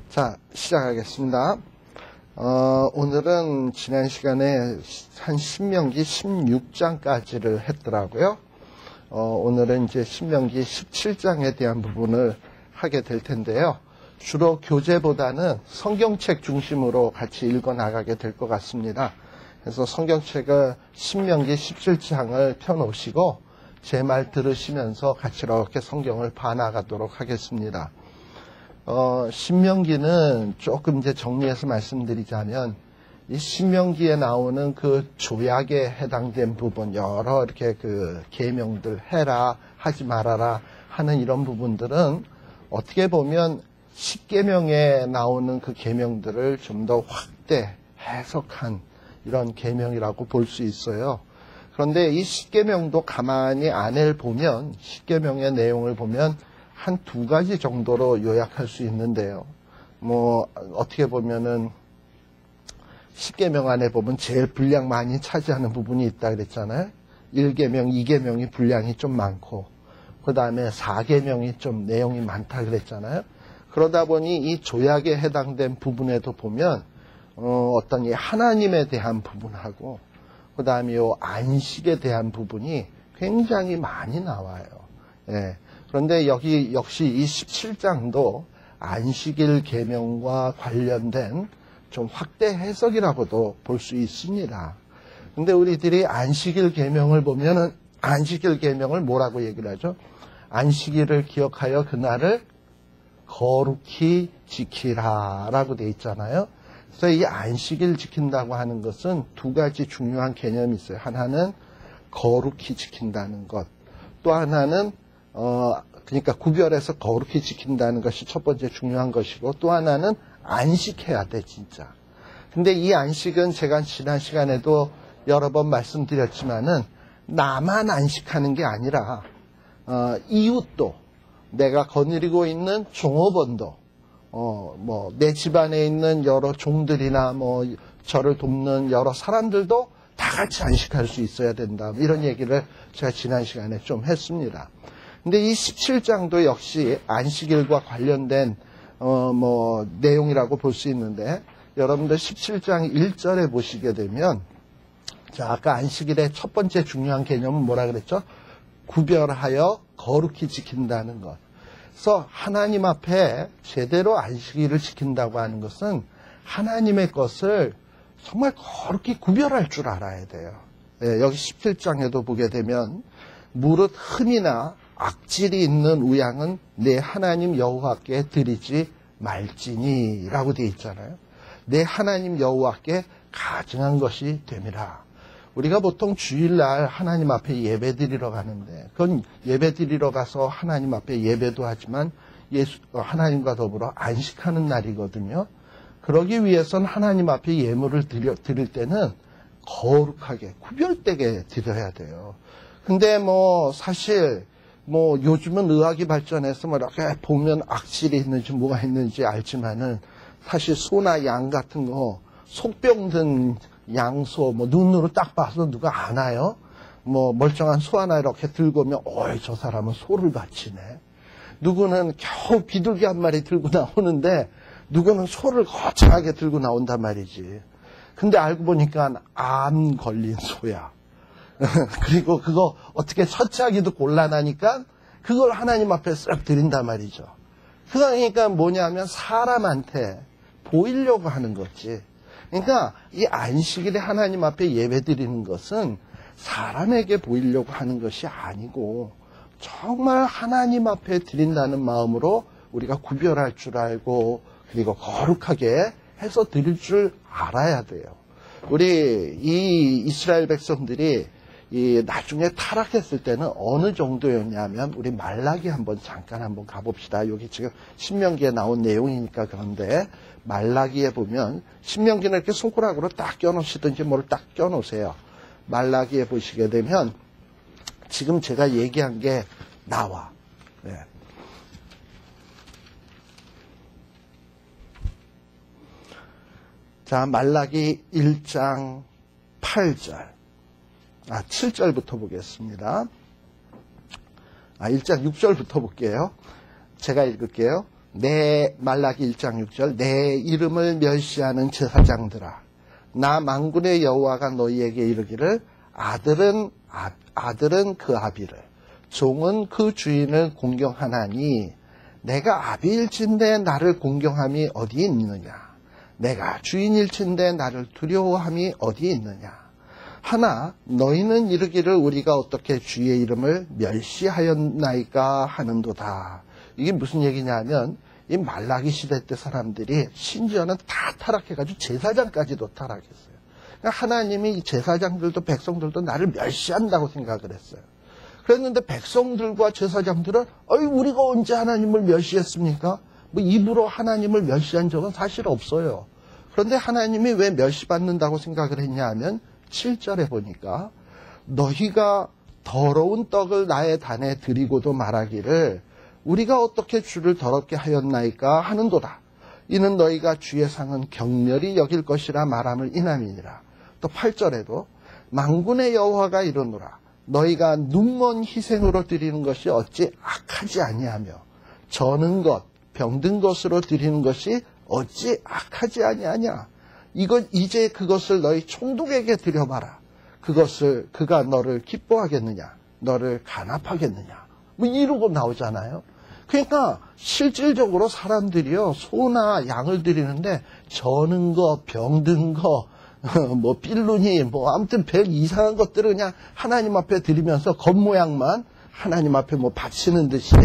자, 시작하겠습니다. 오늘은 지난 시간에 한 신명기 16장까지를 했더라고요. 오늘은 이제 신명기 17장에 대한 부분을 하게 될 텐데요. 주로 교재보다는 성경책 중심으로 같이 읽어 나가게 될 것 같습니다. 그래서 성경책을 신명기 17장을 펴놓으시고 제 말 들으시면서 같이 이렇게 성경을 봐나가도록 하겠습니다. 신명기는 조금 이제 정리해서 말씀드리자면, 이 신명기에 나오는 그 조약에 해당된 부분, 여러 이렇게 그 계명들, 해라, 하지 말아라 하는 이런 부분들은 어떻게 보면 10계명에 나오는 그 계명들을 좀 더 확대, 해석한 이런 계명이라고 볼 수 있어요. 그런데 이 10계명도 가만히 안을 보면, 10계명의 내용을 보면 한 두 가지 정도로 요약할 수 있는데요. 어떻게 보면은 10계명 안에 보면 제일 분량 많이 차지하는 부분이 있다 그랬잖아요. 1계명, 2계명이 분량이 좀 많고, 그 다음에 4계명이 좀 내용이 많다 그랬잖아요. 그러다 보니 이 조약에 해당된 부분에도 보면, 어떤 이 하나님에 대한 부분하고, 그 다음에 요 안식에 대한 부분이 굉장히 많이 나와요. 예. 그런데 여기 역시 이 17장도 안식일 계명과 관련된 좀 확대 해석이라고도 볼 수 있습니다. 근데 우리들이 안식일 계명을 보면은 안식일 계명을 뭐라고 얘기를 하죠? 안식일을 기억하여 그날을 거룩히 지키라 라고 돼 있잖아요. 그래서 이 안식일 지킨다고 하는 것은 두 가지 중요한 개념이 있어요. 하나는 거룩히 지킨다는 것, 또 하나는 그러니까 구별해서 거룩히 지킨다는 것이 첫 번째 중요한 것이고, 또 하나는 안식해야 돼, 진짜. 근데 이 안식은 제가 지난 시간에도 여러 번 말씀드렸지만은 나만 안식하는 게 아니라 이웃도, 내가 거느리고 있는 종업원도, 내 집안에 있는 여러 종들이나 저를 돕는 여러 사람들도 다 같이 안식할 수 있어야 된다. 이런 얘기를 제가 지난 시간에 좀 했습니다. 근데 이 17장도 역시 안식일과 관련된 내용이라고 볼 수 있는데, 여러분들 17장 1절에 보시게 되면, 자, 아까 안식일의 첫 번째 중요한 개념은 뭐라 그랬죠? 구별하여 거룩히 지킨다는 것. 그래서 하나님 앞에 제대로 안식일을 지킨다고 하는 것은 하나님의 것을 정말 거룩히 구별할 줄 알아야 돼요. 예, 여기 17장에도 보게 되면 무릇 흠이나 악질이 있는 우양은 내 하나님 여호와께 드리지 말지니 라고 되어 있잖아요. 내 하나님 여호와께 가증한 것이 됨이라. 우리가 보통 주일날 하나님 앞에 예배 드리러 가는데, 그건 예배 드리러 가서 하나님 앞에 예배도 하지만 하나님과 더불어 안식하는 날이거든요. 그러기 위해서는 하나님 앞에 예물을 드릴 때는 거룩하게 구별되게 드려야 돼요. 근데 사실 요즘은 의학이 발전해서 이렇게 보면 악질이 있는지 뭐가 있는지 알지만은, 사실 소나 양 같은 거 속병든 양소 눈으로 딱 봐서 누가 아나요? 멀쩡한 소 하나 이렇게 들고 오면 저 사람은 소를 바치네. 누구는 겨우 비둘기 한 마리 들고 나오는데 누구는 소를 거창하게 들고 나온단 말이지. 근데 알고 보니까 암 걸린 소야. 그리고 그거 어떻게 처치하기도 곤란하니까 그걸 하나님 앞에 쓱 드린단 말이죠. 그러니까 뭐냐면 사람한테 보이려고 하는 거지. 그러니까 이 안식일에 하나님 앞에 예배 드리는 것은 사람에게 보이려고 하는 것이 아니고 정말 하나님 앞에 드린다는 마음으로 우리가 구별할 줄 알고, 그리고 거룩하게 해서 드릴 줄 알아야 돼요. 우리 이 이스라엘 백성들이 나중에 타락했을 때는 어느 정도였냐면, 우리 말라기 잠깐 한번 가봅시다. 여기 지금 신명기에 나온 내용이니까. 그런데 말라기에 보면, 신명기는 이렇게 손가락으로 딱 껴놓으시든지 뭘 딱 껴놓으세요. 말라기에 보시게 되면 지금 제가 얘기한 게 나와. 네. 자, 말라기 1장 8절. 7절부터 보겠습니다. 1장 6절부터 볼게요. 제가 읽을게요. 내 말라기 1장 6절 내 이름을 멸시하는 제사장들아 나 만군의 여호와가 너희에게 이르기를 아들은 그 아비를 종은 그 주인을 공경하나니 내가 아비일진데 나를 공경함이 어디 있느냐 내가 주인일진데 나를 두려워함이 어디 있느냐 하나 너희는 이르기를 우리가 어떻게 주의 이름을 멸시하였나이까 하는도다. 이게 무슨 얘기냐면 이 말라기 시대 때 사람들이 심지어는 다 타락해가지고 제사장까지도 타락했어요. 그러니까 하나님이 이 제사장들도 백성들도 나를 멸시한다고 생각을 했어요. 그랬는데 백성들과 제사장들은 우리가 언제 하나님을 멸시했습니까? 뭐 입으로 하나님을 멸시한 적은 사실 없어요. 그런데 하나님이 왜 멸시받는다고 생각을 했냐 하면 7절에 보니까 너희가 더러운 떡을 나의 단에 드리고도 말하기를 우리가 어떻게 주를 더럽게 하였나이까 하는도다. 이는 너희가 주의 상은 격렬히 여길 것이라 말함을 인함이니라. 또 8절에도 만군의 여호와가 이르노라. 너희가 눈먼 희생으로 드리는 것이 어찌 악하지 아니하며 저는 것, 병든 것으로 드리는 것이 어찌 악하지 아니하냐. 이제 그것을 너희 총독에게 드려봐라. 그가 너를 기뻐하겠느냐, 너를 간합하겠느냐. 뭐 이러고 나오잖아요. 그러니까 실질적으로 사람들이요 소나 양을 드리는데 저는 거, 병든 거, 뭐 삘루니, 뭐 아무튼 별 이상한 것들을 그냥 하나님 앞에 드리면서 겉모양만 하나님 앞에 뭐 바치는 듯이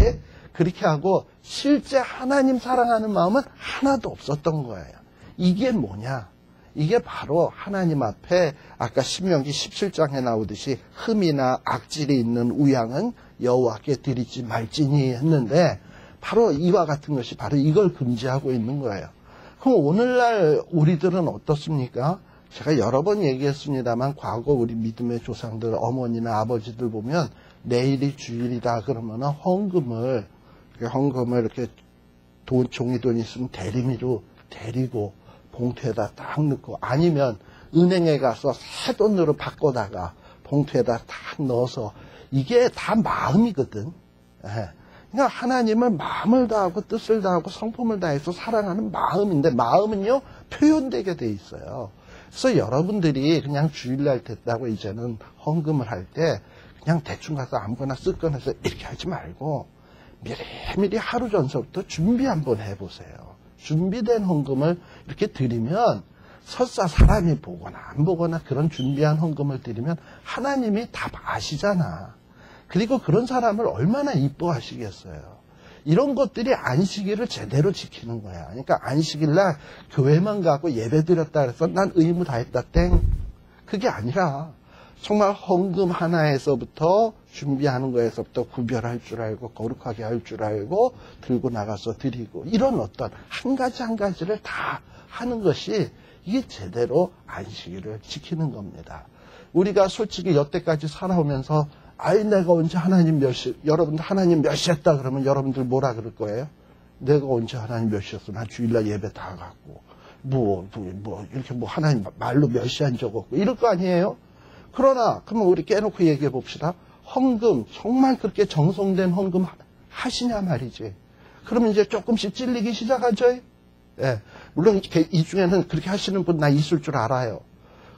그렇게 하고 실제 하나님 사랑하는 마음은 하나도 없었던 거예요. 이게 뭐냐? 이게 바로 하나님 앞에 아까 신명기 17장에 나오듯이 흠이나 악질이 있는 우양은 여호와께 드리지 말지니 했는데 바로 이와 같은 것이 바로 이걸 금지하고 있는 거예요. 그럼 오늘날 우리들은 어떻습니까? 제가 여러 번 얘기했습니다만 과거 우리 믿음의 조상들 어머니나 아버지들 보면 내일이 주일이다 그러면 헌금을 이렇게 종이돈 있으면 대리미로 데리고 봉투에다 딱 넣고 아니면 은행에 가서 새 돈으로 바꿔다가 봉투에다 딱 넣어서 이게 다 마음이거든. 그러니까 하나님을 마음을 다하고 뜻을 다하고 성품을 다해서 사랑하는 마음인데 마음은요 표현되게 돼 있어요. 그래서 여러분들이 그냥 주일날 됐다고 이제는 헌금을 할 때 그냥 대충 가서 아무거나 쓱 해서 이렇게 하지 말고 미리미리 하루 전서부터 준비 한번 해보세요. 준비된 헌금을 이렇게 드리면 설사 사람이 보거나 안 보거나 그런 준비한 헌금을 드리면 하나님이 다 아시잖아. 그리고 그런 사람을 얼마나 이뻐하시겠어요. 이런 것들이 안식일을 제대로 지키는 거야. 그러니까 안식일날 교회만 가고 예배 드렸다 그래서 난 의무 다 했다 땡. 그게 아니라 정말 헌금 하나에서부터 준비하는 거에서부터 구별할 줄 알고 거룩하게 할 줄 알고 들고 나가서 드리고 이런 어떤 한 가지 한 가지를 다 하는 것이 이게 제대로 안식일을 지키는 겁니다. 우리가 솔직히 여태까지 살아오면서 내가 언제 여러분들 하나님 멸시했다 그러면 여러분들 뭐라 그럴 거예요? 내가 언제 하나님 멸시했어? 난 주일날 예배 다 갔고 이렇게 하나님 말로 멸시한 적 없고 이럴 거 아니에요? 그러나 그러면 우리 깨놓고 얘기해 봅시다. 헌금 정말 그렇게 정성된 헌금 하시냐 말이지. 그러면 이제 조금씩 찔리기 시작하죠. 예, 물론 이 중에는 그렇게 하시는 분 나 있을 줄 알아요.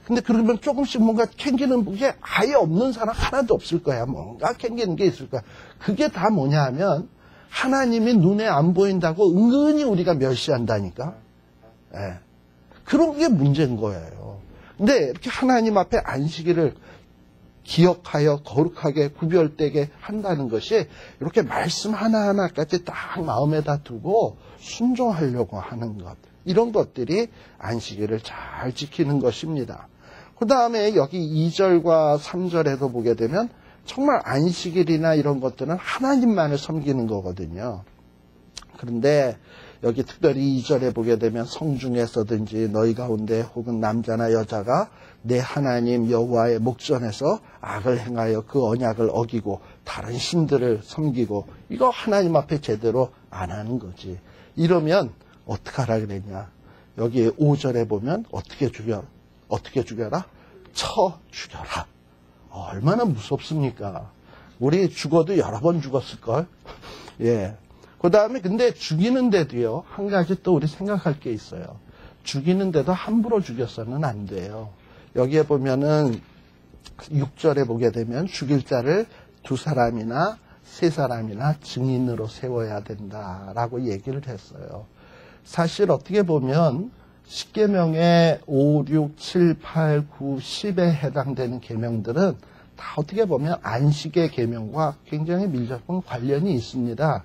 근데 그러면 조금씩 뭔가 캥기는 게 아예 없는 사람 하나도 없을 거야. 뭔가 캥기는 게 있을 거야. 그게 다 뭐냐 하면 하나님이 눈에 안 보인다고 은근히 우리가 멸시한다니까. 예, 그런 게 문제인 거예요. 근데 이렇게 하나님 앞에 안식일을 기억하여 거룩하게 구별되게 한다는 것이 이렇게 말씀 하나하나까지 딱 마음에다 두고 순종하려고 하는 것. 이런 것들이 안식일을 잘 지키는 것입니다. 그 다음에 여기 2절과 3절에도 보게 되면 정말 안식일이나 이런 것들은 하나님만을 섬기는 거거든요. 그런데 여기 특별히 2절에 보게 되면 성중에서든지 너희 가운데 혹은 남자나 여자가 내 하나님 여호와의 목전에서 악을 행하여 그 언약을 어기고 다른 신들을 섬기고 이거 하나님 앞에 제대로 안 하는 거지. 이러면 어떡하라 그랬냐. 여기 5절에 보면 어떻게 죽여라? 쳐 죽여라. 얼마나 무섭습니까? 우리 죽어도 여러 번 죽었을걸? 예. 그 다음에 근데 죽이는데도요, 한 가지 또 우리 생각할 게 있어요. 죽이는데도 함부로 죽여서는 안 돼요. 여기에 보면은 6절에 보게 되면 죽일 자를 2사람이나 3사람이나 증인으로 세워야 된다라고 얘기를 했어요. 사실 어떻게 보면 십계명의 5, 6, 7, 8, 9, 10에 해당되는 계명들은 다 어떻게 보면 안식의 계명과 굉장히 밀접한 관련이 있습니다.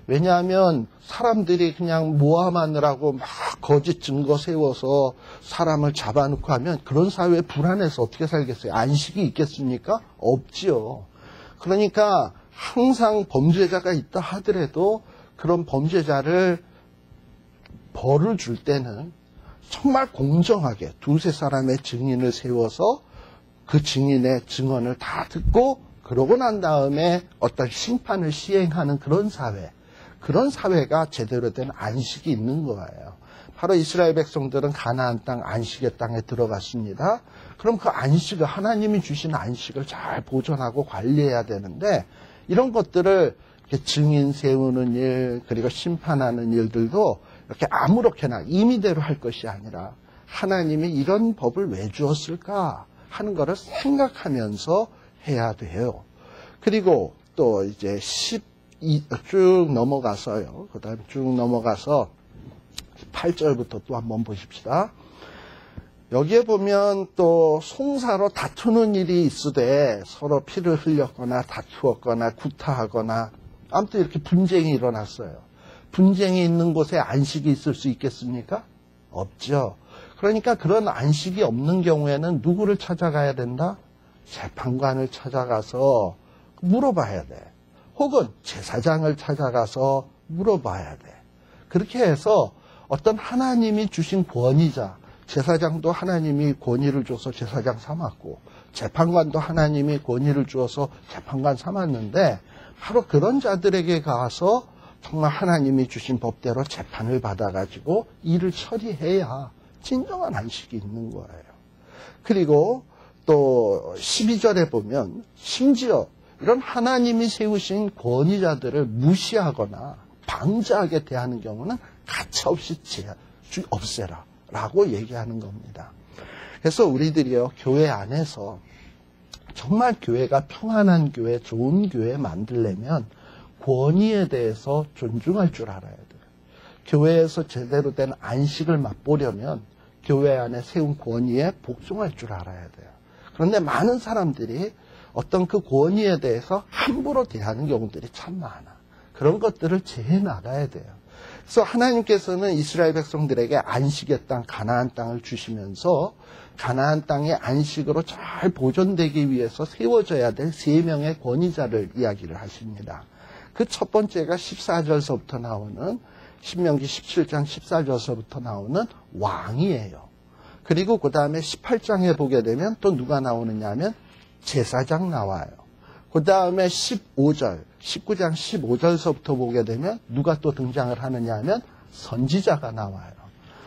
왜냐하면 사람들이 그냥 모함하느라고 막 거짓 증거 세워서 사람을 잡아놓고 하면 그런 사회에 불안해서 어떻게 살겠어요? 안식이 있겠습니까? 없지요. 그러니까 항상 범죄자가 있다 하더라도 그런 범죄자를 벌을 줄 때는 정말 공정하게 2-3사람의 증인을 세워서 그 증인의 증언을 다 듣고 그러고 난 다음에 어떤 심판을 시행하는 그런 사회가 제대로 된 안식이 있는 거예요. 바로 이스라엘 백성들은 가나안 땅 안식의 땅에 들어갔습니다. 그럼 그 안식을 하나님이 주신 안식을 잘 보존하고 관리해야 되는데 이런 것들을 이렇게 증인 세우는 일 그리고 심판하는 일들도 이렇게 아무렇게나 임의대로 할 것이 아니라 하나님이 이런 법을 왜 주었을까 하는 것을 생각하면서 해야 돼요. 그리고 또 이제 12 쭉 넘어가서요. 그 다음에 쭉 넘어가서 8절부터 또 한번 보십시다. 여기에 보면 또 송사로 다투는 일이 있으되 서로 피를 흘렸거나 다투었거나 구타하거나 아무튼 이렇게 분쟁이 일어났어요. 분쟁이 있는 곳에 안식이 있을 수 있겠습니까? 없죠. 그러니까 그런 안식이 없는 경우에는 누구를 찾아가야 된다? 재판관을 찾아가서 물어봐야 돼. 혹은 제사장을 찾아가서 물어봐야 돼. 그렇게 해서 어떤 하나님이 주신 권위자, 제사장도 하나님이 권위를 줘서 제사장 삼았고 재판관도 하나님이 권위를 주어서 재판관 삼았는데 바로 그런 자들에게 가서 정말 하나님이 주신 법대로 재판을 받아가지고 일을 처리해야 진정한 안식이 있는 거예요. 그리고 또 12절에 보면 심지어 이런 하나님이 세우신 권위자들을 무시하거나 방자하게 대하는 경우는 가차없이 없애라 라고 얘기하는 겁니다. 그래서 우리들이요 교회 안에서 정말 교회가 평안한 교회, 좋은 교회 만들려면 권위에 대해서 존중할 줄 알아야 돼요. 교회에서 제대로 된 안식을 맛보려면 교회 안에 세운 권위에 복종할 줄 알아야 돼요. 그런데 많은 사람들이 어떤 그 권위에 대해서 함부로 대하는 경우들이 참 많아. 그런 것들을 제해 나가야 돼요. 그래서 하나님께서는 이스라엘 백성들에게 안식의 땅, 가나안 땅을 주시면서 가나안 땅의 안식으로 잘 보존되기 위해서 세워져야 될 3명의 권위자를 이야기를 하십니다. 그 첫 번째가 14절서부터 나오는 신명기 17장 14절서부터 나오는 왕이에요. 그리고 그 다음에 18장에 보게 되면 또 누가 나오느냐 하면 제사장 나와요. 그 다음에 15절, 19장 15절서부터 보게 되면 누가 또 등장을 하느냐 하면 선지자가 나와요.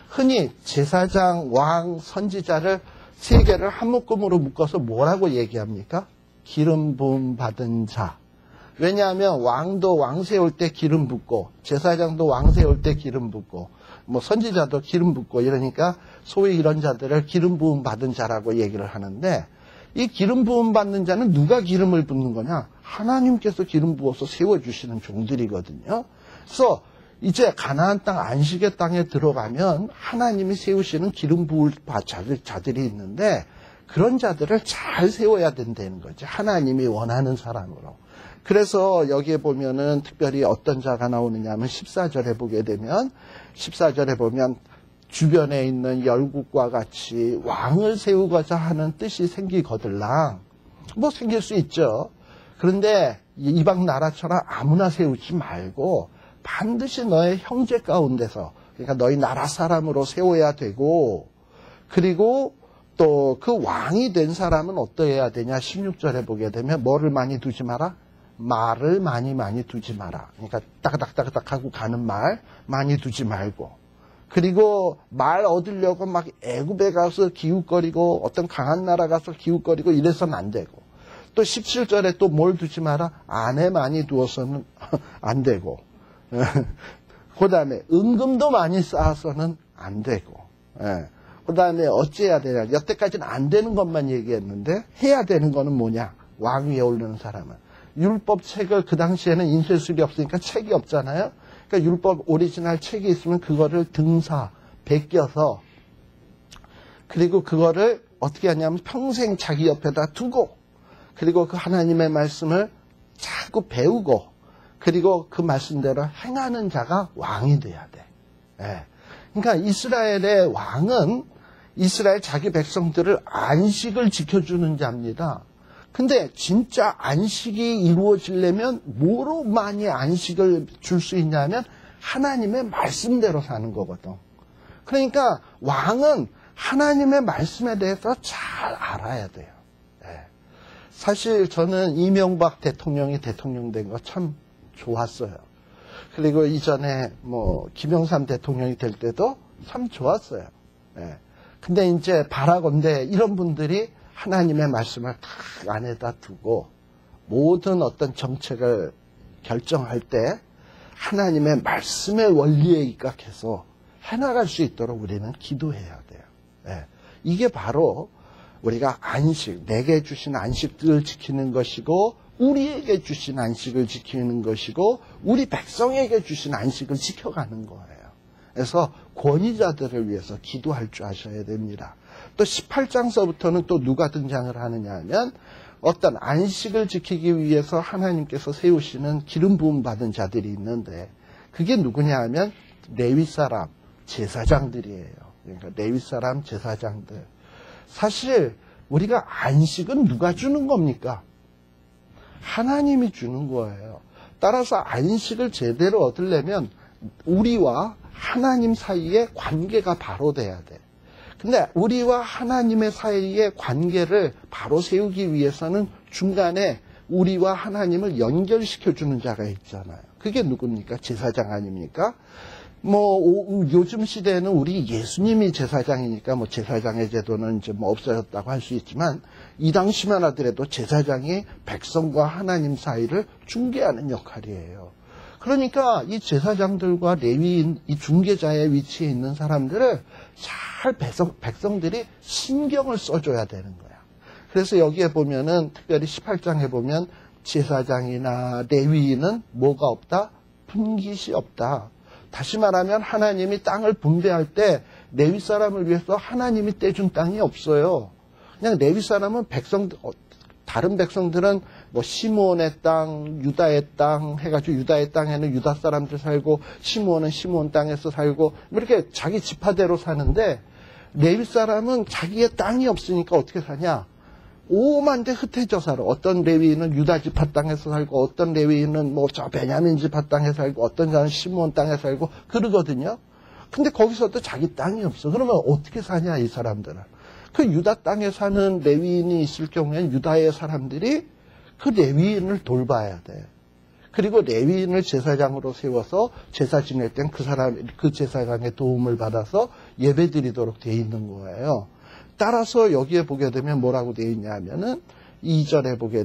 흔히 제사장, 왕, 선지자를 3개를 한 묶음으로 묶어서 뭐라고 얘기합니까? 기름 부음 받은 자. 왜냐하면 왕도 왕 세울 때 기름 붓고 제사장도 왕 세울 때 기름 붓고 뭐 선지자도 기름 붓고 이러니까 소위 이런 자들을 기름 부음 받은 자라고 얘기를 하는데 이 기름 부음 받는 자는 누가 기름을 붓는 거냐? 하나님께서 기름 부어서 세워주시는 종들이거든요. 그래서 이제 가나안 땅 안식의 땅에 들어가면 하나님이 세우시는 기름 부을 자들이 있는데 그런 자들을 잘 세워야 된다는 거죠. 하나님이 원하는 사람으로. 그래서 여기에 보면은 특별히 어떤 자가 나오느냐 하면 14절에 보게 되면 14절에 보면 주변에 있는 열국과 같이 왕을 세우고자 하는 뜻이 생기거들랑 뭐 생길 수 있죠. 그런데 이방 나라처럼 아무나 세우지 말고 반드시 너의 형제 가운데서 그러니까 너희 나라 사람으로 세워야 되고 그리고 또 그 왕이 된 사람은 어떠해야 되냐 16절에 보게 되면 뭐를 많이 두지 마라? 말을 많이 두지 마라. 그러니까 따그닥따그닥 하고 가는 말 많이 두지 말고 그리고 말 얻으려고 막 애굽에 가서 기웃거리고 어떤 강한 나라 가서 기웃거리고 이래서는 안 되고 또 17절에 또 뭘 두지 마라? 아내 많이 두어서는 안 되고 그 다음에 은금도 많이 쌓아서는 안 되고, 그 다음에 어찌해야 되냐. 여태까지는 안 되는 것만 얘기했는데 해야 되는 거는 뭐냐. 왕 위에 오르는 사람은. 율법책을 그 당시에는 인쇄술이 없으니까 책이 없잖아요. 그러니까 율법 오리지널 책이 있으면 그거를 등사, 베껴서 그리고 그거를 어떻게 하냐면 평생 자기 옆에다 두고 그리고 그 하나님의 말씀을 자꾸 배우고 그리고 그 말씀대로 행하는 자가 왕이 돼야 돼. 그러니까 이스라엘의 왕은 이스라엘 자기 백성들을 안식을 지켜주는 자입니다. 근데 진짜 안식이 이루어지려면 뭐로 많이 안식을 줄 수 있냐면 하나님의 말씀대로 사는 거거든. 그러니까 왕은 하나님의 말씀에 대해서 잘 알아야 돼요. 사실 저는 이명박 대통령이 대통령 된 거 참 좋았어요. 그리고 이전에 김영삼 대통령이 될 때도 참 좋았어요. 근데 이제 바라건대 이런 분들이 하나님의 말씀을 딱 안에다 두고 모든 어떤 정책을 결정할 때 하나님의 말씀의 원리에 입각해서 해나갈 수 있도록 우리는 기도해야 돼요. 이게 바로 우리가 안식, 내게 주신 안식들을 지키는 것이고 우리에게 주신 안식을 지키는 것이고 우리 백성에게 주신 안식을 지켜가는 거예요. 그래서 권위자들을 위해서 기도할 줄 아셔야 됩니다. 또 18장서부터는 또 누가 등장을 하느냐 하면 어떤 안식을 지키기 위해서 하나님께서 세우시는 기름 부음 받은 자들이 있는데 그게 누구냐 하면 레위 사람, 제사장들이에요. 그러니까 레위 사람, 제사장들. 사실 우리가 안식은 누가 주는 겁니까? 하나님이 주는 거예요. 따라서 안식을 제대로 얻으려면 우리와 하나님 사이의 관계가 바로 돼야 돼. 근데 우리와 하나님의 사이의 관계를 바로 세우기 위해서는 중간에 우리와 하나님을 연결시켜주는 자가 있잖아요. 그게 누굽니까? 제사장 아닙니까? 요즘 시대에는 우리 예수님이 제사장이니까 제사장의 제도는 이제 없어졌다고 할 수 있지만 이 당시만 하더라도 제사장이 백성과 하나님 사이를 중개하는 역할이에요. 그러니까 이 제사장들과 레위인, 이 중개자의 위치에 있는 사람들을 잘 백성들이 신경을 써줘야 되는 거야. 그래서 여기에 보면은 특별히 18장에 보면 제사장이나 레위인은 뭐가 없다? 분깃이 없다. 다시 말하면 하나님이 땅을 분배할 때 레위 사람을 위해서 하나님이 떼준 땅이 없어요. 그냥 레위 사람은 다른 백성들은 시므온의 땅, 유다의 땅 해가지고 유다의 땅에는 유다 사람들 살고 시므온은 시므온 땅에서 살고 이렇게 자기 지파대로 사는데 레위 사람은 자기의 땅이 없으니까 어떻게 사냐? 오만데 흩어져 살아. 어떤 레위인은 유다 지파 땅에서 살고 어떤 레위인은 저 베냐민 지파 땅에 살고 어떤 자는 시므온 땅에 살고 그러거든요. 근데 거기서도 자기 땅이 없어. 그러면 어떻게 사냐 이 사람들은. 그 유다 땅에 사는 레위인이 있을 경우에는 유다의 사람들이 그 레위인을 돌봐야 돼. 그리고 레위인을 제사장으로 세워서 제사 지낼 땐 그 제사장의 도움을 받아서 예배 드리도록 돼 있는 거예요. 따라서 여기에 보게 되면 뭐라고 되어 있냐 하면은 1절에 보게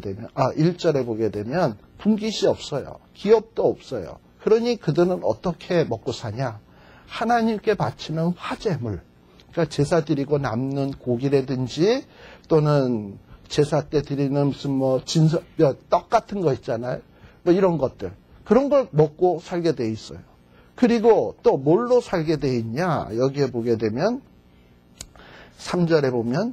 되면 분깃이 없어요. 기업도 없어요. 그러니 그들은 어떻게 먹고 사냐? 하나님께 바치는 화제물. 그러니까 제사 드리고 남는 고기라든지 또는 제사 때 드리는 무슨 떡 같은 거 있잖아요. 이런 것들. 그런 걸 먹고 살게 돼 있어요. 그리고 또 뭘로 살게 돼 있냐? 여기에 보게 되면 3절에 보면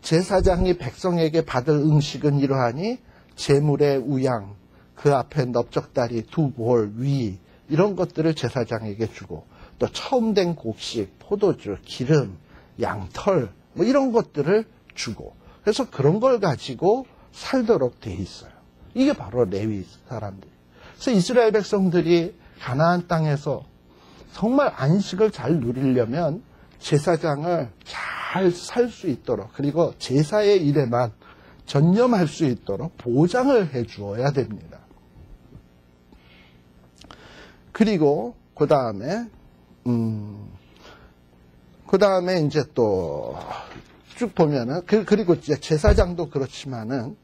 제사장이 백성에게 받을 음식은 이러하니 제물의 우양, 그 앞에 넓적다리, 두 볼, 위 이런 것들을 제사장에게 주고 또 처음 된 곡식, 포도주, 기름, 양털 이런 것들을 주고 그래서 그런 걸 가지고 살도록 돼 있어요. 이게 바로 레위 사람들. 그래서 이스라엘 백성들이 가나안 땅에서 정말 안식을 잘 누리려면 제사장을 잘 살 수 있도록 그리고 제사의 일에만 전념할 수 있도록 보장을 해 주어야 됩니다. 그리고 그 다음에 이제 또 쭉 보면은 그리고 이제 제사장도 그렇지만은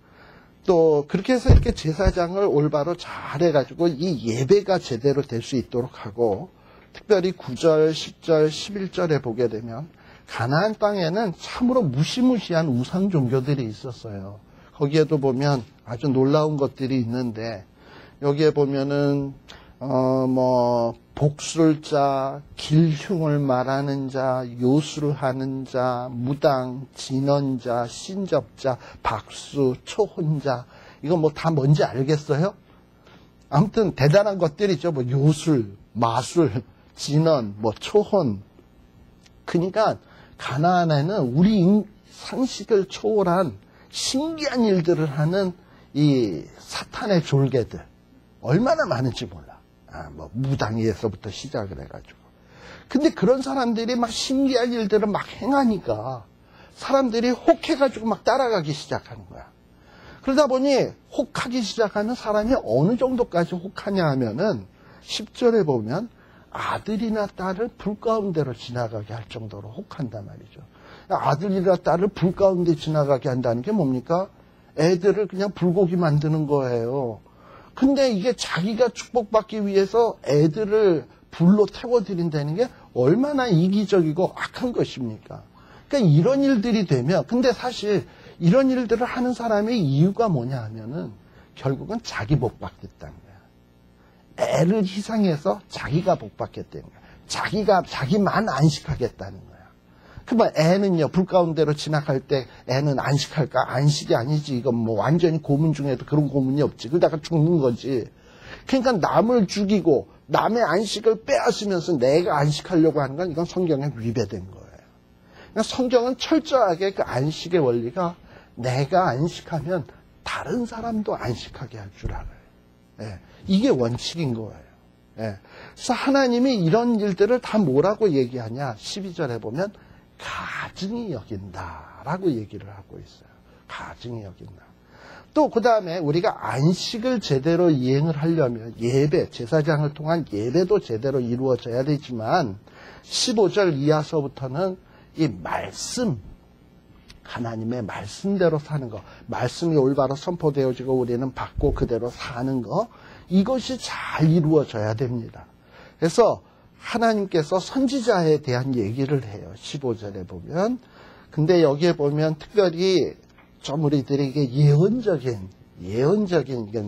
또 그렇게 해서 이렇게 제사장을 올바로 잘 해가지고 이 예배가 제대로 될 수 있도록 하고, 특별히 9절, 10절, 11절에 보게 되면 가나안 땅에는 참으로 무시무시한 우상 종교들이 있었어요. 거기에도 보면 아주 놀라운 것들이 있는데, 여기에 보면은 복술자, 길흉을 말하는 자, 요술을 하는 자, 무당, 진언자, 신접자, 박수, 초혼자, 이거 뭐 다 뭔지 알겠어요? 아무튼 대단한 것들이죠. 뭐 요술, 마술, 진언, 뭐 초혼. 그러니까 가나안에는 우리 상식을 초월한 신기한 일들을 하는 이 사탄의 졸개들 얼마나 많은지 몰라. 뭐 무당에서부터 시작을 해가지고. 근데 그런 사람들이 막 신기한 일들을 막 행하니까 사람들이 혹해가지고 막 따라가기 시작하는 거야. 그러다 보니 혹하기 시작하는 사람이 어느 정도까지 혹하냐 하면은 10절에 보면 아들이나 딸을 불 가운데로 지나가게 할 정도로 혹한단 말이죠. 아들이나 딸을 불 가운데 지나가게 한다는 게 뭡니까? 애들을 그냥 불고기 만드는 거예요. 근데 이게 자기가 축복받기 위해서 애들을 불로 태워드린다는 게 얼마나 이기적이고 악한 것입니까? 그러니까 이런 일들이 되면, 근데 사실 이런 일들을 하는 사람의 이유가 뭐냐 하면은 결국은 자기 복 받겠다는 거야. 애를 희생해서 자기가 복 받겠다는 거야. 자기만 안식하겠다는 거야. 그러면 애는요, 불 가운데로 지나갈 때 애는 안식할까? 안식이 아니지. 이건 뭐 완전히 고문 중에도 그런 고문이 없지. 그러다가 죽는 거지. 그러니까 남을 죽이고 남의 안식을 빼앗으면서 내가 안식하려고 하는 건 이건 성경에 위배된 거예요. 그러니까 성경은 철저하게 그 안식의 원리가 내가 안식하면 다른 사람도 안식하게 할 줄 알아요. 예, 이게 원칙인 거예요. 예, 그래서 하나님이 이런 일들을 다 뭐라고 얘기하냐? 12절에 보면 가증히 여긴다라고 얘기를 하고 있어요. 가증히 여긴다. 또 그 다음에 우리가 안식을 제대로 이행을 하려면 예배, 제사장을 통한 예배도 제대로 이루어져야 되지만 15절 이하서부터는 이 말씀, 하나님의 말씀대로 사는 거, 말씀이 올바로 선포되어지고 우리는 받고 그대로 사는 거, 이것이 잘 이루어져야 됩니다. 그래서 하나님께서 선지자에 대한 얘기를 해요. 15절에 보면. 근데 여기에 보면 특별히 좀 우리들에게 예언적인 이건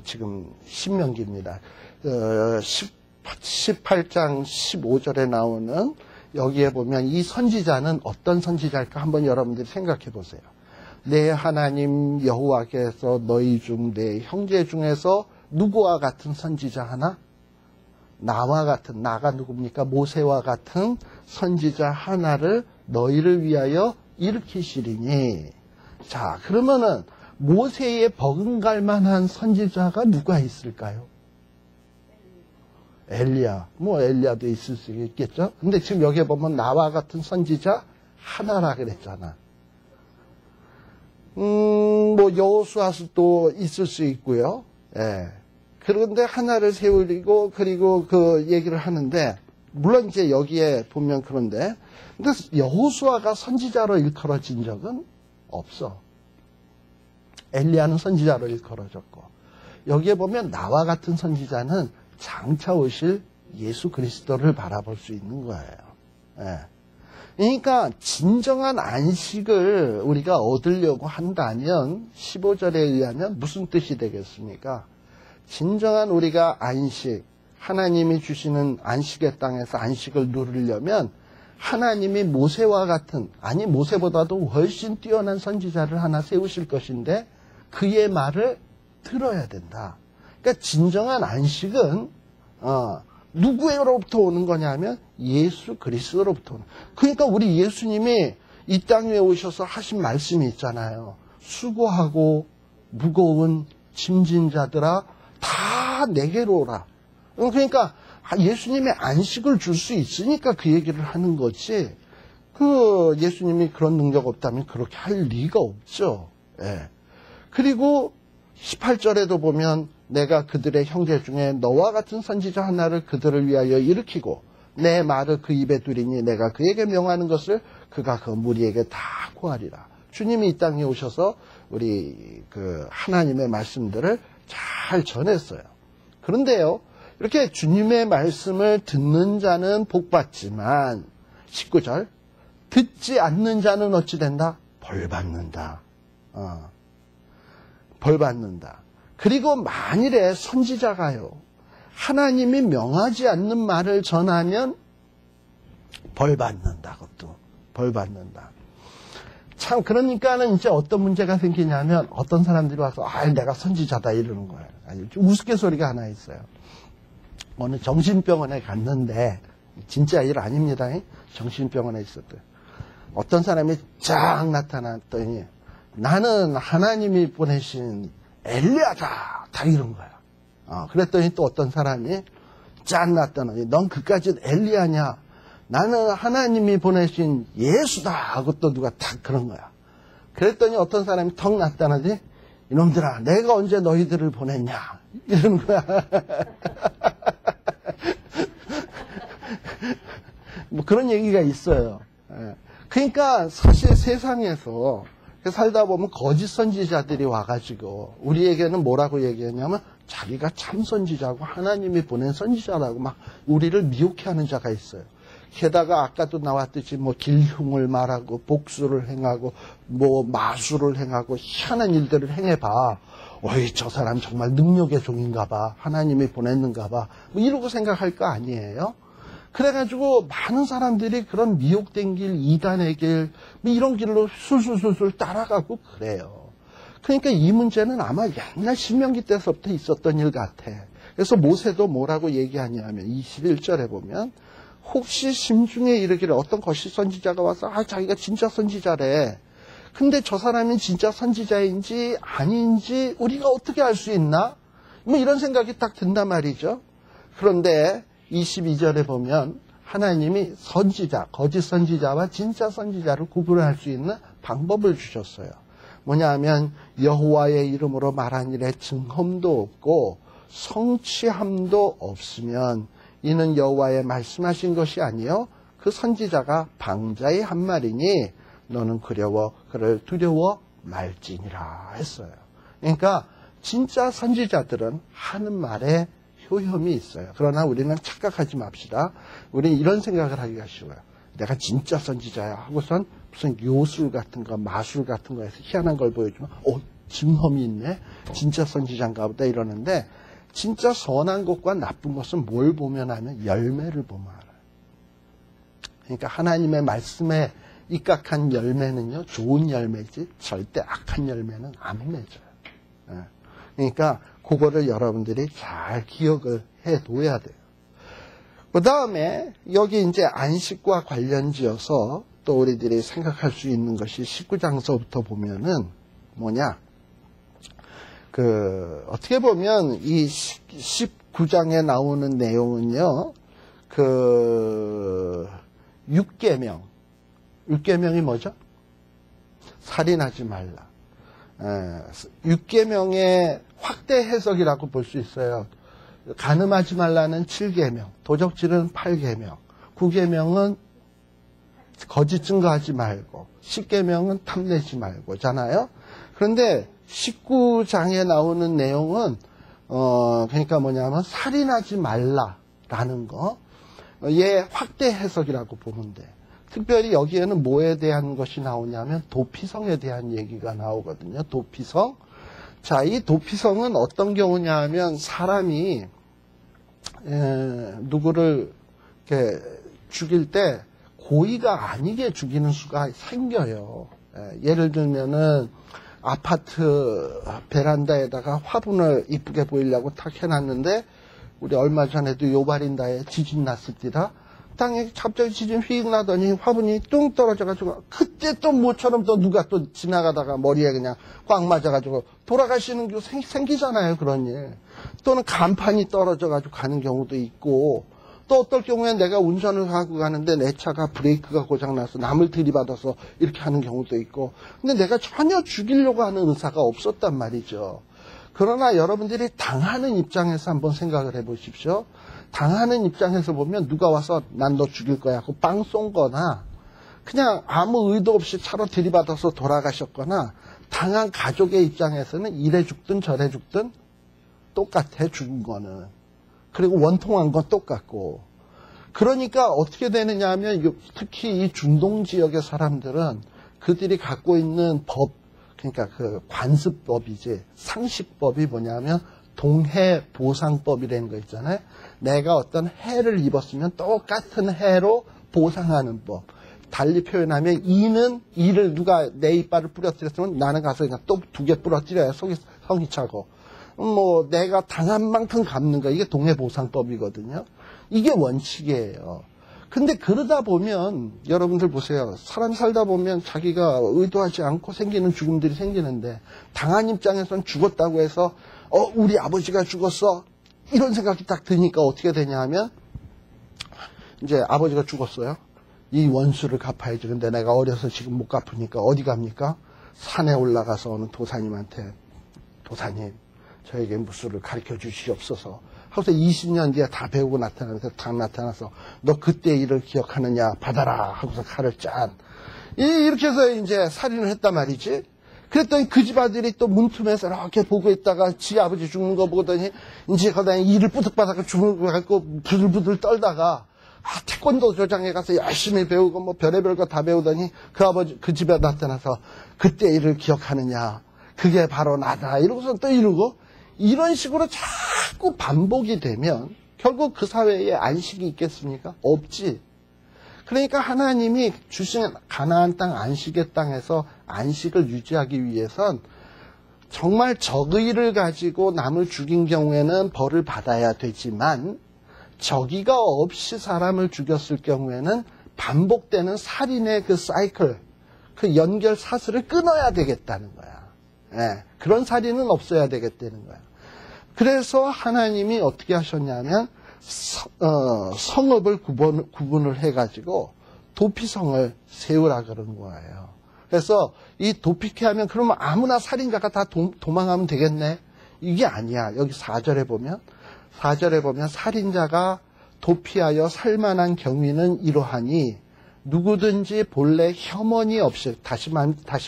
지금 신명기입니다. 18장 15절에 나오는 여기에 보면 이 선지자는 어떤 선지자일까 한번 여러분들이 생각해 보세요. 내 하나님 여호와께서 너희 중 내 형제 중에서 누구와 같은 선지자 하나? 나와 같은, 나가 누굽니까? 모세와 같은 선지자 하나를 너희를 위하여 일으키시리니. 자, 그러면은 모세에 버금갈 만한 선지자가 누가 있을까요? 엘리야. 뭐 엘리야도 있을 수 있겠죠. 근데 지금 여기에 보면 나와 같은 선지자 하나라 그랬잖아. 뭐 여호수아도 있을 수 있고요. 예. 그런데 하나를 세우고 그리고 그 얘기를 하는데, 물론 이제 여기에 보면 그런데, 근데 여호수아가 선지자로 일컬어진 적은 없어. 엘리야는 선지자로 일컬어졌고, 여기에 보면 나와 같은 선지자는 장차 오실 예수 그리스도를 바라볼 수 있는 거예요. 예. 그러니까 진정한 안식을 우리가 얻으려고 한다면 15절에 의하면 무슨 뜻이 되겠습니까? 진정한 우리가 안식, 하나님이 주시는 안식의 땅에서 안식을 누리려면 하나님이 모세와 같은, 아니 모세보다도 훨씬 뛰어난 선지자를 하나 세우실 것인데 그의 말을 들어야 된다. 그러니까 진정한 안식은 누구로부터 오는 거냐면 예수 그리스도로부터 오는. 그러니까 우리 예수님이 이 땅 위에 오셔서 하신 말씀이 있잖아요. 수고하고 무거운 짐진 자들아 다 내게로 오라. 그러니까 예수님의 안식을 줄 수 있으니까 그 얘기를 하는 거지. 그 예수님이 그런 능력 없다면 그렇게 할 리가 없죠. 예. 그리고 18절에도 보면 내가 그들의 형제 중에 너와 같은 선지자 하나를 그들을 위하여 일으키고 내 말을 그 입에 두리니 내가 그에게 명하는 것을 그가 그 무리에게 다 고하리라. 주님이 이 땅에 오셔서 우리 그 하나님의 말씀들을 잘 전했어요. 그런데요, 이렇게 주님의 말씀을 듣는 자는 복받지만 19절 듣지 않는 자는 어찌 된다? 벌 받는다. 벌 받는다. 그리고 만일에 선지자가요, 하나님이 명하지 않는 말을 전하면 벌 받는다. 그것도 벌 받는다. 참, 그러니까는 이제 어떤 문제가 생기냐면 어떤 사람들이 와서 내가 선지자다 이러는 거예요. 우스갯소리가 하나 있어요. 어느 정신병원에 갔는데, 진짜 일 아닙니다. 정신병원에 있었대요. 어떤 사람이 쫙 나타났더니 나는 하나님이 보내신 엘리야다 다 이런 거야. 그랬더니 또 어떤 사람이 쫙 나타나더니 넌 그까지 엘리야냐? 나는 하나님이 보내신 예수다 하고 또 누가 딱 그런 거야. 그랬더니 어떤 사람이 턱 나타나더니 이놈들아 내가 언제 너희들을 보냈냐 이러는 거야. 뭐 그런 얘기가 있어요. 그러니까 사실 세상에서 살다 보면 거짓 선지자들이 와가지고 우리에게는 뭐라고 얘기했냐면 자기가 참 선지자고 하나님이 보낸 선지자라고 막 우리를 미혹해하는 자가 있어요. 게다가 아까도 나왔듯이 뭐 길흉을 말하고 복수를 행하고 뭐 마술을 행하고 희한한 일들을 행해봐. 어이 저 사람 정말 능력의 종인가 봐. 하나님이 보냈는가 봐. 뭐 이러고 생각할 거 아니에요? 그래가지고 많은 사람들이 그런 미혹된 길, 이단의 길, 뭐 이런 길로 술술술술 따라가고 그래요. 그러니까 이 문제는 아마 옛날 신명기 때서부터 있었던 일 같아. 그래서 모세도 뭐라고 얘기하냐면 21절에 보면 혹시 심중에 이르기를 어떤 거짓 선지자가 와서 자기가 진짜 선지자래. 근데 저 사람이 진짜 선지자인지 아닌지 우리가 어떻게 알 수 있나? 뭐 이런 생각이 딱 든단 말이죠. 그런데 22절에 보면 하나님이 선지자, 거짓 선지자와 진짜 선지자를 구분할 수 있는 방법을 주셨어요. 뭐냐 하면 여호와의 이름으로 말한 일에 증험도 없고 성취함도 없으면 이는 여호와의 말씀하신 것이 아니요 그 선지자가 방자의 한 말이니 너는 그를 두려워 말지니라 했어요. 그러니까 진짜 선지자들은 하는 말에 효험이 있어요. 그러나 우리는 착각하지 맙시다. 우리는 이런 생각을 하기가 쉬워요. 내가 진짜 선지자야 하고선 무슨 요술 같은 거 마술 같은 거에서 희한한 걸 보여주면 증험이 있네. 진짜 선지자인가 보다 이러는데 진짜 선한 것과 나쁜 것은 뭘 보면 하면 열매를 보면 알아요. 그러니까 하나님의 말씀에 입각한 열매는요 좋은 열매지 절대 악한 열매는 안 맺어요. 그러니까 그거를 여러분들이 잘 기억을 해둬야 돼요. 그 다음에 여기 이제 안식과 관련지어서 또 우리들이 생각할 수 있는 것이 19장서부터 보면은 뭐냐? 어떻게 보면 이 19장에 나오는 내용은요, 6계명. 6계명이 뭐죠? 살인하지 말라. 6계명의 확대 해석이라고 볼 수 있어요. 간음하지 말라는 7계명, 도적질은 8계명, 9계명은 거짓 증거하지 말고, 10계명은 탐내지 말고잖아요. 그런데 19장에 나오는 내용은 그러니까 뭐냐면 살인하지 말라라는 거, 얘 확대 해석이라고 보면 돼. 특별히 여기에는 뭐에 대한 것이 나오냐면 도피성에 대한 얘기가 나오거든요. 도피성. 자, 이 도피성은 어떤 경우냐 하면 사람이 누구를 이렇게 죽일 때 고의가 아니게 죽이는 수가 생겨요. 예를 들면은 아파트 베란다에다가 화분을 이쁘게 보이려고 탁 해놨는데 우리 얼마 전에도 요바린다에 지진 났을때다 땅에 갑자기 지진 휙 나더니 화분이 뚱 떨어져가지고 그때 또 모처럼 또 누가 또 지나가다가 머리에 그냥 꽉 맞아가지고 돌아가시는 경우 생기잖아요. 그런 일. 또는 간판이 떨어져가지고 가는 경우도 있고 또 어떨 경우에 내가 운전을 하고 가는데 내 차가 브레이크가 고장나서 남을 들이받아서 이렇게 하는 경우도 있고 근데 내가 전혀 죽이려고 하는 의사가 없었단 말이죠. 그러나 여러분들이 당하는 입장에서 한번 생각을 해보십시오. 당하는 입장에서 보면 누가 와서 난 너 죽일 거야 하고 빵 쏜 거나 그냥 아무 의도 없이 차로 들이받아서 돌아가셨거나 당한 가족의 입장에서는 이래 죽든 저래 죽든 똑같아, 죽은 거는. 그리고 원통한 건 똑같고. 그러니까 어떻게 되느냐 하면 특히 이 중동 지역의 사람들은 그들이 갖고 있는 법, 그러니까 그 관습법이지, 상식법이 뭐냐면 동해보상법이라는 거 있잖아요. 내가 어떤 해를 입었으면 똑같은 해로 보상하는 법. 달리 표현하면 이를 누가 내 이빨을 부러뜨렸으면 나는 가서 그냥 또 2개 부러뜨려야 성이 차고, 뭐 내가 당한 만큼 갚는 거, 이게 동해보상법이거든요. 이게 원칙이에요. 근데 그러다 보면 여러분들 보세요. 사람 살다 보면 자기가 의도하지 않고 생기는 죽음들이 생기는데, 당한 입장에서는 죽었다고 해서 우리 아버지가 죽었어, 이런 생각이 딱 드니까 어떻게 되냐 하면, 이제 아버지가 죽었어요. 이 원수를 갚아야지. 근데 내가 어려서 지금 못 갚으니까 어디 갑니까? 산에 올라가서 어느 도사님한테, 도사님, 저에게 무술을 가르쳐 주시옵소서 하고서 20년 뒤에 다 배우고 나타나면서 딱 나타나서 너 그때 일을 기억하느냐, 받아라 하고서 칼을 짠. 이렇게 해서 이제 살인을 했단 말이지. 그랬더니 그 집 아들이 또 문틈에서 이렇게 보고 있다가 지 아버지 죽는 거 보더니 이제 거기다 이를 뿌득받아서 죽는 거 갖고 부들부들 떨다가 태권도 조장에 가서 열심히 배우고 뭐 별의별 거 다 배우더니 그 집에 나타나서 그때 일을 기억하느냐, 그게 바로 나다, 이러고서 또 이러고, 이런 식으로 자꾸 반복이 되면 결국 그 사회에 안식이 있겠습니까? 없지. 그러니까 하나님이 주신 가나안 땅, 안식의 땅에서 안식을 유지하기 위해선 정말 적의를 가지고 남을 죽인 경우에는 벌을 받아야 되지만, 적의가 없이 사람을 죽였을 경우에는 반복되는 살인의 그 사이클, 그 연결 사슬을 끊어야 되겠다는 거야. 예, 그런 살인은 없어야 되겠다는 거야. 그래서 하나님이 어떻게 하셨냐면 성읍을 구분을 해가지고 도피성을 세우라 그런 거예요. 그래서 이 도피케 하면 그러면 아무나 살인자가 다 도망하면 되겠네, 이게 아니야. 여기 4절에 보면 살인자가 도피하여 살만한 경위는 이러하니 누구든지 본래 혐언이 없이, 다시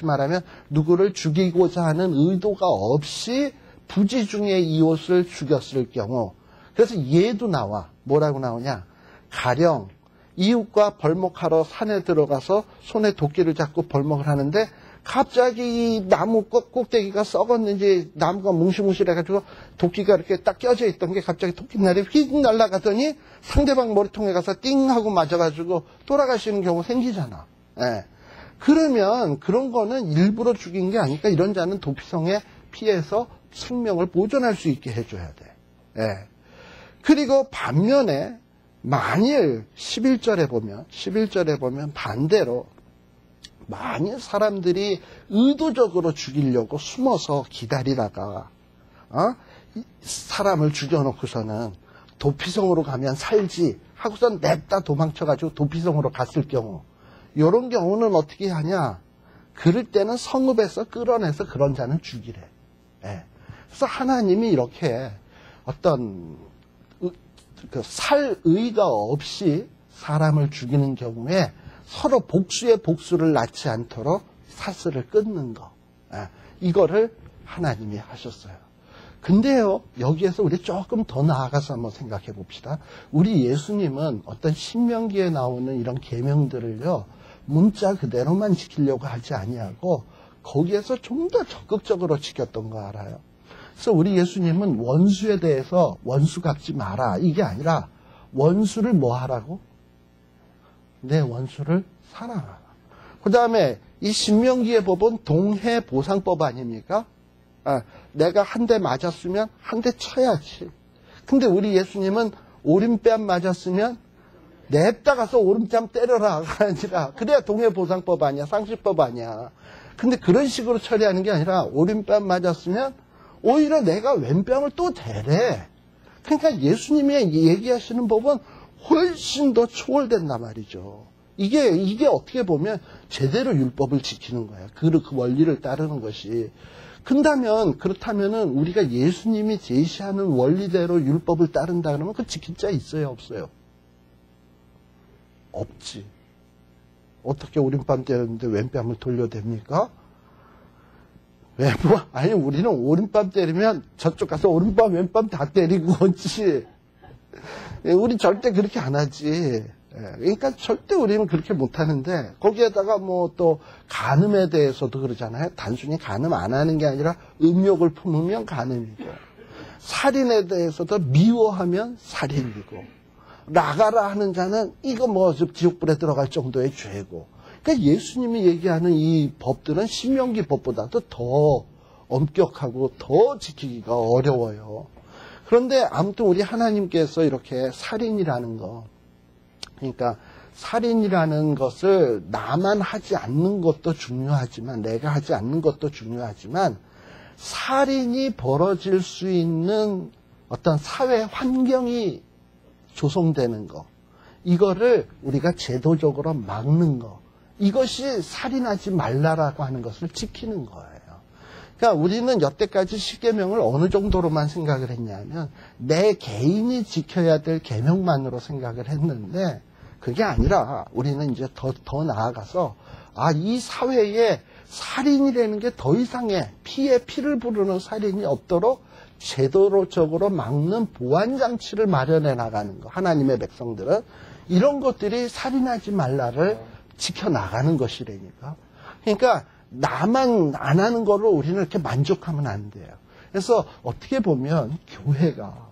말하면 누구를 죽이고자 하는 의도가 없이 부지중에 이웃을 죽였을 경우. 그래서 얘도 나와. 뭐라고 나오냐, 가령 이웃과 벌목하러 산에 들어가서 손에 도끼를 잡고 벌목을 하는데 갑자기 이 나무 꼭대기가 썩었는지 나무가 뭉실뭉실해가지고 도끼가 이렇게 딱 껴져 있던 게 갑자기 도끼날이 휙 날아가더니 상대방 머리통에 가서 띵 하고 맞아가지고 돌아가시는 경우 생기잖아. 예. 그러면 그런 거는 일부러 죽인 게 아니까 이런 자는 도피성에 피해서 생명을 보존할 수 있게 해줘야 돼. 예. 그리고 반면에 만일 11절에 보면 반대로 만일 사람들이 의도적으로 죽이려고 숨어서 기다리다가 사람을 죽여놓고서는 도피성으로 가면 살지 하고선 냅다 도망쳐가지고 도피성으로 갔을 경우, 이런 경우는 어떻게 하냐, 그럴 때는 성읍에서 끌어내서 그런 자는 죽이래. 예. 그래서 하나님이 이렇게 어떤 살의가 없이 사람을 죽이는 경우에 서로 복수에 복수를 낳지 않도록 사슬을 끊는 거, 이거를 하나님이 하셨어요. 근데요, 여기에서 우리 조금 더 나아가서 한번 생각해 봅시다. 우리 예수님은 어떤 신명기에 나오는 이런 계명들을요, 문자 그대로만 지키려고 하지 아니하고 거기에서 좀 더 적극적으로 지켰던 거 알아요? 그래서 우리 예수님은 원수에 대해서 원수 갚지 마라, 이게 아니라 원수를 뭐 하라고? 내 원수를 사랑하라. 그 다음에 이 신명기의 법은 동해보상법 아닙니까? 내가 한 대 맞았으면 한 대 쳐야지. 근데 우리 예수님은 오른뺨 맞았으면 냅다 가서 오른뺨 때려라가 아니라, 그래야 동해보상법 아니야, 상식법 아니야. 근데 그런 식으로 처리하는 게 아니라 오른뺨 맞았으면 오히려 내가 왼뺨을 또 대래. 그러니까 예수님이 얘기하시는 법은 훨씬 더 초월된단 말이죠. 이게 어떻게 보면 제대로 율법을 지키는 거야. 그 원리를 따르는 것이. 그렇다면은 우리가 예수님이 제시하는 원리대로 율법을 따른다 그러면 그 지킬 자 있어요, 없어요? 없지. 어떻게 오른밤 때렸는데 왼뺨을 돌려댑니까? 아니, 우리는 오른밤 때리면 저쪽 가서 오른밤, 왼밤 다 때리고 오지. 우리 절대 그렇게 안 하지. 그러니까 절대 우리는 그렇게 못 하는데, 거기에다가 뭐 또 간음에 대해서도 그러잖아요. 단순히 간음 안 하는 게 아니라 음욕을 품으면 간음이고, 살인에 대해서도 미워하면 살인이고, 나가라 하는 자는 이거 뭐 지옥불에 들어갈 정도의 죄고. 그러니까 예수님이 얘기하는 이 법들은 신명기 법보다도 더 엄격하고 더 지키기가 어려워요. 그런데 아무튼 우리 하나님께서 이렇게 살인이라는 거, 그러니까 살인이라는 것을 나만 하지 않는 것도 중요하지만, 내가 하지 않는 것도 중요하지만, 살인이 벌어질 수 있는 어떤 사회 환경이 조성되는 거, 이거를 우리가 제도적으로 막는 거, 이것이 살인하지 말라라고 하는 것을 지키는 거예요. 그러니까 우리는 여태까지 십계명을 어느 정도로만 생각을 했냐면 내 개인이 지켜야 될 계명만으로 생각을 했는데, 그게 아니라 우리는 이제 더 나아가서 이 사회에 살인이라는 게 더 이상의 피에 피를 부르는 살인이 없도록 제도적으로 막는 보완장치를 마련해 나가는 거. 하나님의 백성들은 이런 것들이 살인하지 말라를 지켜나가는 것이라니까. 그러니까 나만 안 하는 거를 우리는 이렇게 만족하면 안 돼요. 그래서 어떻게 보면 교회가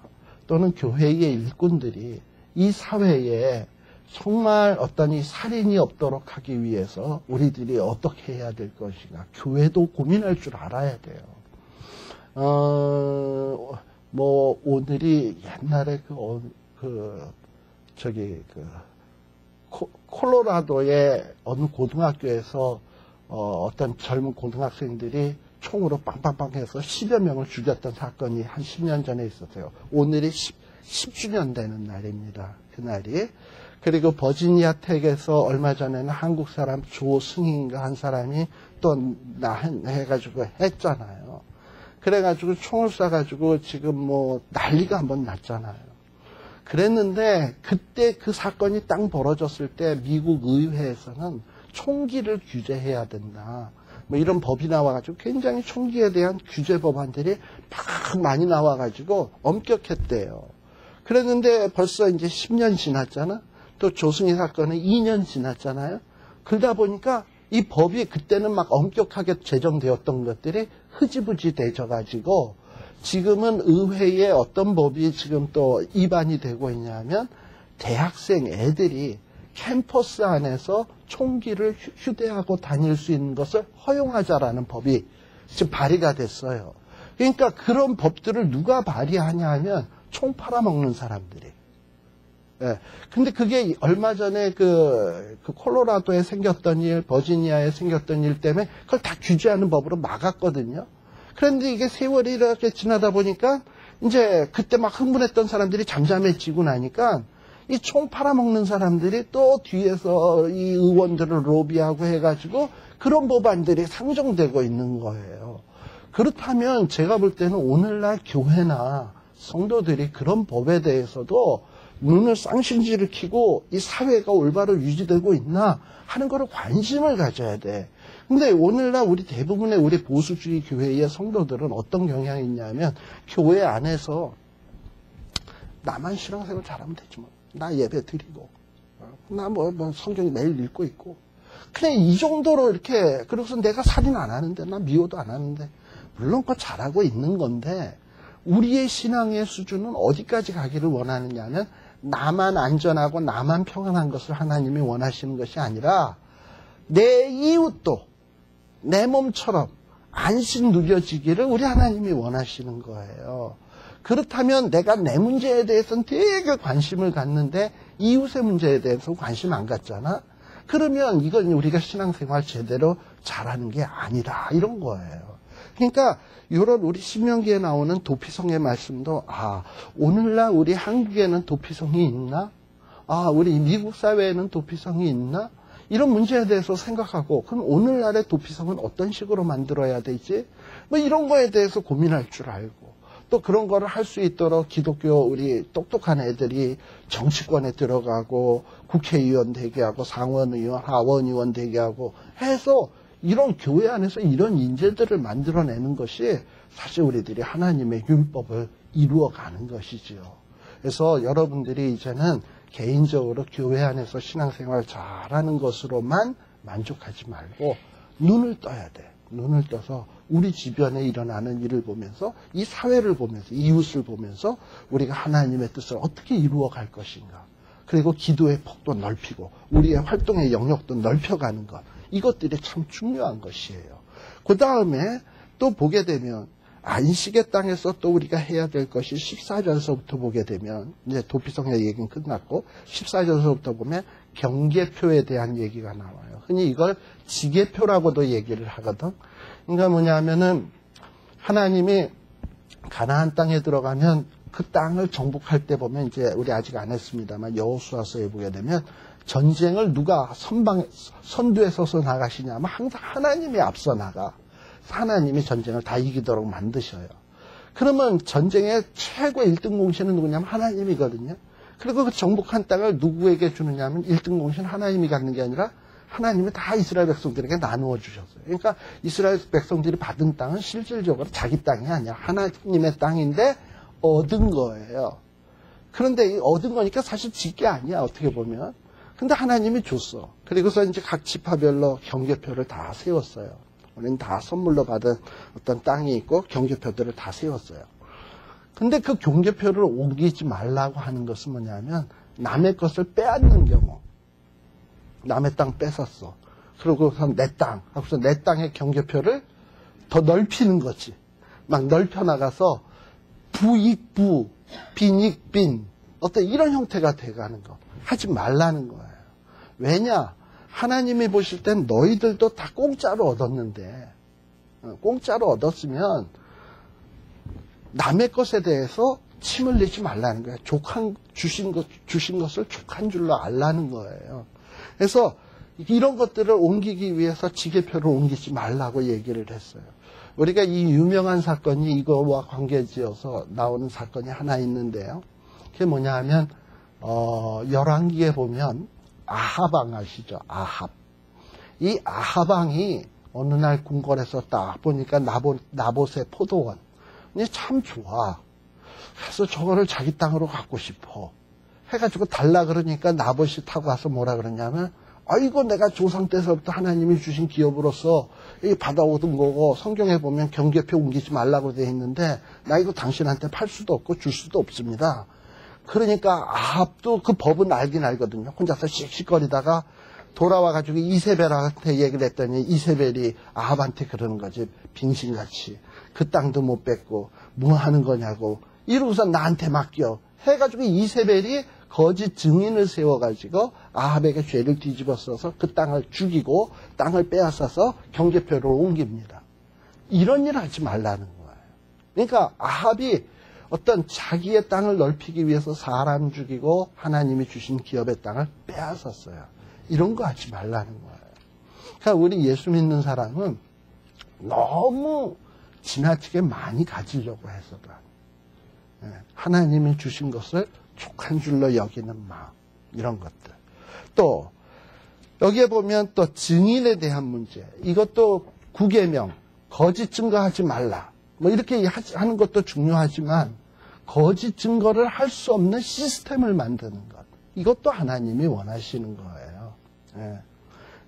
또는 교회의 일꾼들이 이 사회에 정말 어떤 이 살인이 없도록 하기 위해서 우리들이 어떻게 해야 될 것인가, 교회도 고민할 줄 알아야 돼요. 뭐 오늘이 옛날에 콜로라도의 어느 고등학교에서 어떤 젊은 고등학생들이 총으로 빵빵빵 해서 10여 명을 죽였던 사건이 한 10년 전에 있었어요. 오늘이 10주년 되는 날입니다. 그날이. 그리고 버지니아 텍에서 얼마 전에는 한국 사람 조승인가 한 사람이 또 해가지고 했잖아요. 그래가지고 총을 쏴가지고 지금 뭐 난리가 한번 났잖아요. 그랬는데 그때 그 사건이 딱 벌어졌을 때 미국 의회에서는 총기를 규제해야 된다, 뭐 이런 법이 나와가지고 굉장히 총기에 대한 규제 법안들이 막 많이 나와가지고 엄격했대요. 그랬는데 벌써 이제 10년 지났잖아. 또 조승희 사건은 2년 지났잖아요. 그러다 보니까 이 법이 그때는 막 엄격하게 제정되었던 것들이 흐지부지 되져가지고 지금은 의회에 어떤 법이 지금 또 입안이 되고 있냐면 대학생 애들이 캠퍼스 안에서 총기를 휴대하고 다닐 수 있는 것을 허용하자라는 법이 지금 발의가 됐어요. 그러니까 그런 법들을 누가 발의하냐 하면 총 팔아먹는 사람들이. 예. 근데 그게 얼마 전에 그 콜로라도에 생겼던 일, 버지니아에 생겼던 일 때문에 그걸 다 규제하는 법으로 막았거든요. 그런데 이게 세월이 이렇게 지나다 보니까 이제 그때 막 흥분했던 사람들이 잠잠해지고 나니까 이 총 팔아먹는 사람들이 또 뒤에서 이 의원들을 로비하고 해가지고 그런 법안들이 상정되고 있는 거예요. 그렇다면 제가 볼 때는 오늘날 교회나 성도들이 그런 법에 대해서도 눈을 쌍심지를 켜고 이 사회가 올바로 유지되고 있나 하는 거를 관심을 가져야 돼. 근데 오늘날 우리 대부분의 우리 보수주의 교회의 성도들은 어떤 경향이 있냐면 교회 안에서 나만 신앙생활 잘하면 되지 뭐. 나 예배 드리고 나 뭐 성경 매일 읽고 있고 그냥 이 정도로 이렇게. 그래서 내가 살인 안 하는데, 나 미워도 안 하는데, 물론 그거 잘하고 있는 건데 우리의 신앙의 수준은 어디까지 가기를 원하느냐면 나만 안전하고 나만 평안한 것을 하나님이 원하시는 것이 아니라 내 이웃도 내 몸처럼 안심 누려지기를 우리 하나님이 원하시는 거예요. 그렇다면 내가 내 문제에 대해서는 되게 관심을 갖는데 이웃의 문제에 대해서 관심 안 갖잖아. 그러면 이건 우리가 신앙생활 제대로 잘하는 게 아니라 이런 거예요. 그러니까 이런 우리 신명기에 나오는 도피성의 말씀도 오늘날 우리 한국에는 도피성이 있나? 우리 미국 사회에는 도피성이 있나? 이런 문제에 대해서 생각하고 그럼 오늘날의 도피성은 어떤 식으로 만들어야 되지? 뭐 이런 거에 대해서 고민할 줄 알고 또 그런 거를 할 수 있도록 기독교 우리 똑똑한 애들이 정치권에 들어가고 국회의원 되게 하고 상원의원, 하원의원 되게 하고 해서 이런 교회 안에서 이런 인재들을 만들어내는 것이 사실 우리들이 하나님의 율법을 이루어가는 것이지요. 그래서 여러분들이 이제는 개인적으로 교회 안에서 신앙생활 잘하는 것으로만 만족하지 말고 눈을 떠야 돼. 눈을 떠서 우리 주변에 일어나는 일을 보면서 이 사회를 보면서 이웃을 보면서 우리가 하나님의 뜻을 어떻게 이루어 갈 것인가. 그리고 기도의 폭도 넓히고 우리의 활동의 영역도 넓혀가는 것. 이것들이 참 중요한 것이에요. 그 다음에 또 보게 되면 안식의 땅에서 또 우리가 해야 될 것이 14절서부터 보게 되면 이제 도피성의 얘기는 끝났고 14절서부터 보면 경계표에 대한 얘기가 나와요. 흔히 이걸 지계표라고도 얘기를 하거든. 그러니까 뭐냐면은 하나님이 가나안 땅에 들어가면 그 땅을 정복할 때 보면 이제 우리 아직 안 했습니다만 여호수아서에 보게 되면 전쟁을 누가 선두에 서서 나가시냐면 항상 하나님이 앞서 나가. 하나님이 전쟁을 다 이기도록 만드셔요. 그러면 전쟁의 최고 1등 공신은 누구냐면 하나님이거든요. 그리고 그 정복한 땅을 누구에게 주느냐면 1등 공신은 하나님이 갖는 게 아니라 하나님이 다 이스라엘 백성들에게 나누어 주셨어요. 그러니까 이스라엘 백성들이 받은 땅은 실질적으로 자기 땅이 아니야. 하나님의 땅인데 얻은 거예요. 그런데 이 얻은 거니까 사실 지게 아니야, 어떻게 보면. 근데 하나님이 줬어. 그리고서 이제 각 지파별로 경계표를 다 세웠어요. 우리는 다 선물로 받은 어떤 땅이 있고 경계표들을 다 세웠어요. 근데 그 경계표를 옮기지 말라고 하는 것은 뭐냐면 남의 것을 빼앗는 경우. 남의 땅 뺏었어. 그러고서 내 땅. 하고서 내 땅의 경계표를 더 넓히는 거지. 막 넓혀 나가서 부익부, 빈익빈 어떤 이런 형태가 돼가는 거. 하지 말라는 거예요. 왜냐? 하나님이 보실 땐 너희들도 다 공짜로 얻었는데 공짜로 얻었으면 남의 것에 대해서 침 흘리지 말라는 거예요. 주신 것을 족한 줄로 알라는 거예요. 그래서 이런 것들을 옮기기 위해서 지계표를 옮기지 말라고 얘기를 했어요. 우리가 이 유명한 사건이 이거와 관계지어서 나오는 사건이 하나 있는데요. 그게 뭐냐 하면 열왕기에 보면 아합왕 아시죠? 아합. 이 아합왕이 어느 날 궁궐에서 딱 보니까 나봇의 포도원. 근데 참 좋아. 그래서 저거를 자기 땅으로 갖고 싶어. 해가지고 달라 그러니까 나봇이 타고 와서 뭐라 그러냐면 이거 내가 조상 때서부터 하나님이 주신 기업으로서 받아오던 거고 성경에 보면 경계표 옮기지 말라고 되어 있는데 나 이거 당신한테 팔 수도 없고 줄 수도 없습니다. 그러니까 아합도 그 법은 알긴 알거든요. 혼자서 씩씩거리다가 돌아와가지고 이세벨한테 얘기를 했더니 이세벨이 아합한테 그러는 거지. 빙신같이. 그 땅도 못 뺏고 뭐 하는 거냐고. 이러고서 나한테 맡겨. 해가지고 이세벨이 거짓 증인을 세워가지고 아합에게 죄를 뒤집어 써서 그 땅을 죽이고 땅을 빼앗아서 경계표를 옮깁니다. 이런 일 하지 말라는 거예요. 그러니까 아합이 어떤 자기의 땅을 넓히기 위해서 사람 죽이고 하나님이 주신 기업의 땅을 빼앗았어요. 이런 거 하지 말라는 거예요. 그러니까 우리 예수 믿는 사람은 너무 지나치게 많이 가지려고 해서도 하나님이 주신 것을 족한 줄로 여기는 마음, 이런 것들. 또 여기에 보면 또 증인에 대한 문제, 이것도 구계명, 거짓 증거하지 말라, 뭐 이렇게 하는 것도 중요하지만 거짓 증거를 할 수 없는 시스템을 만드는 것, 이것도 하나님이 원하시는 거예요.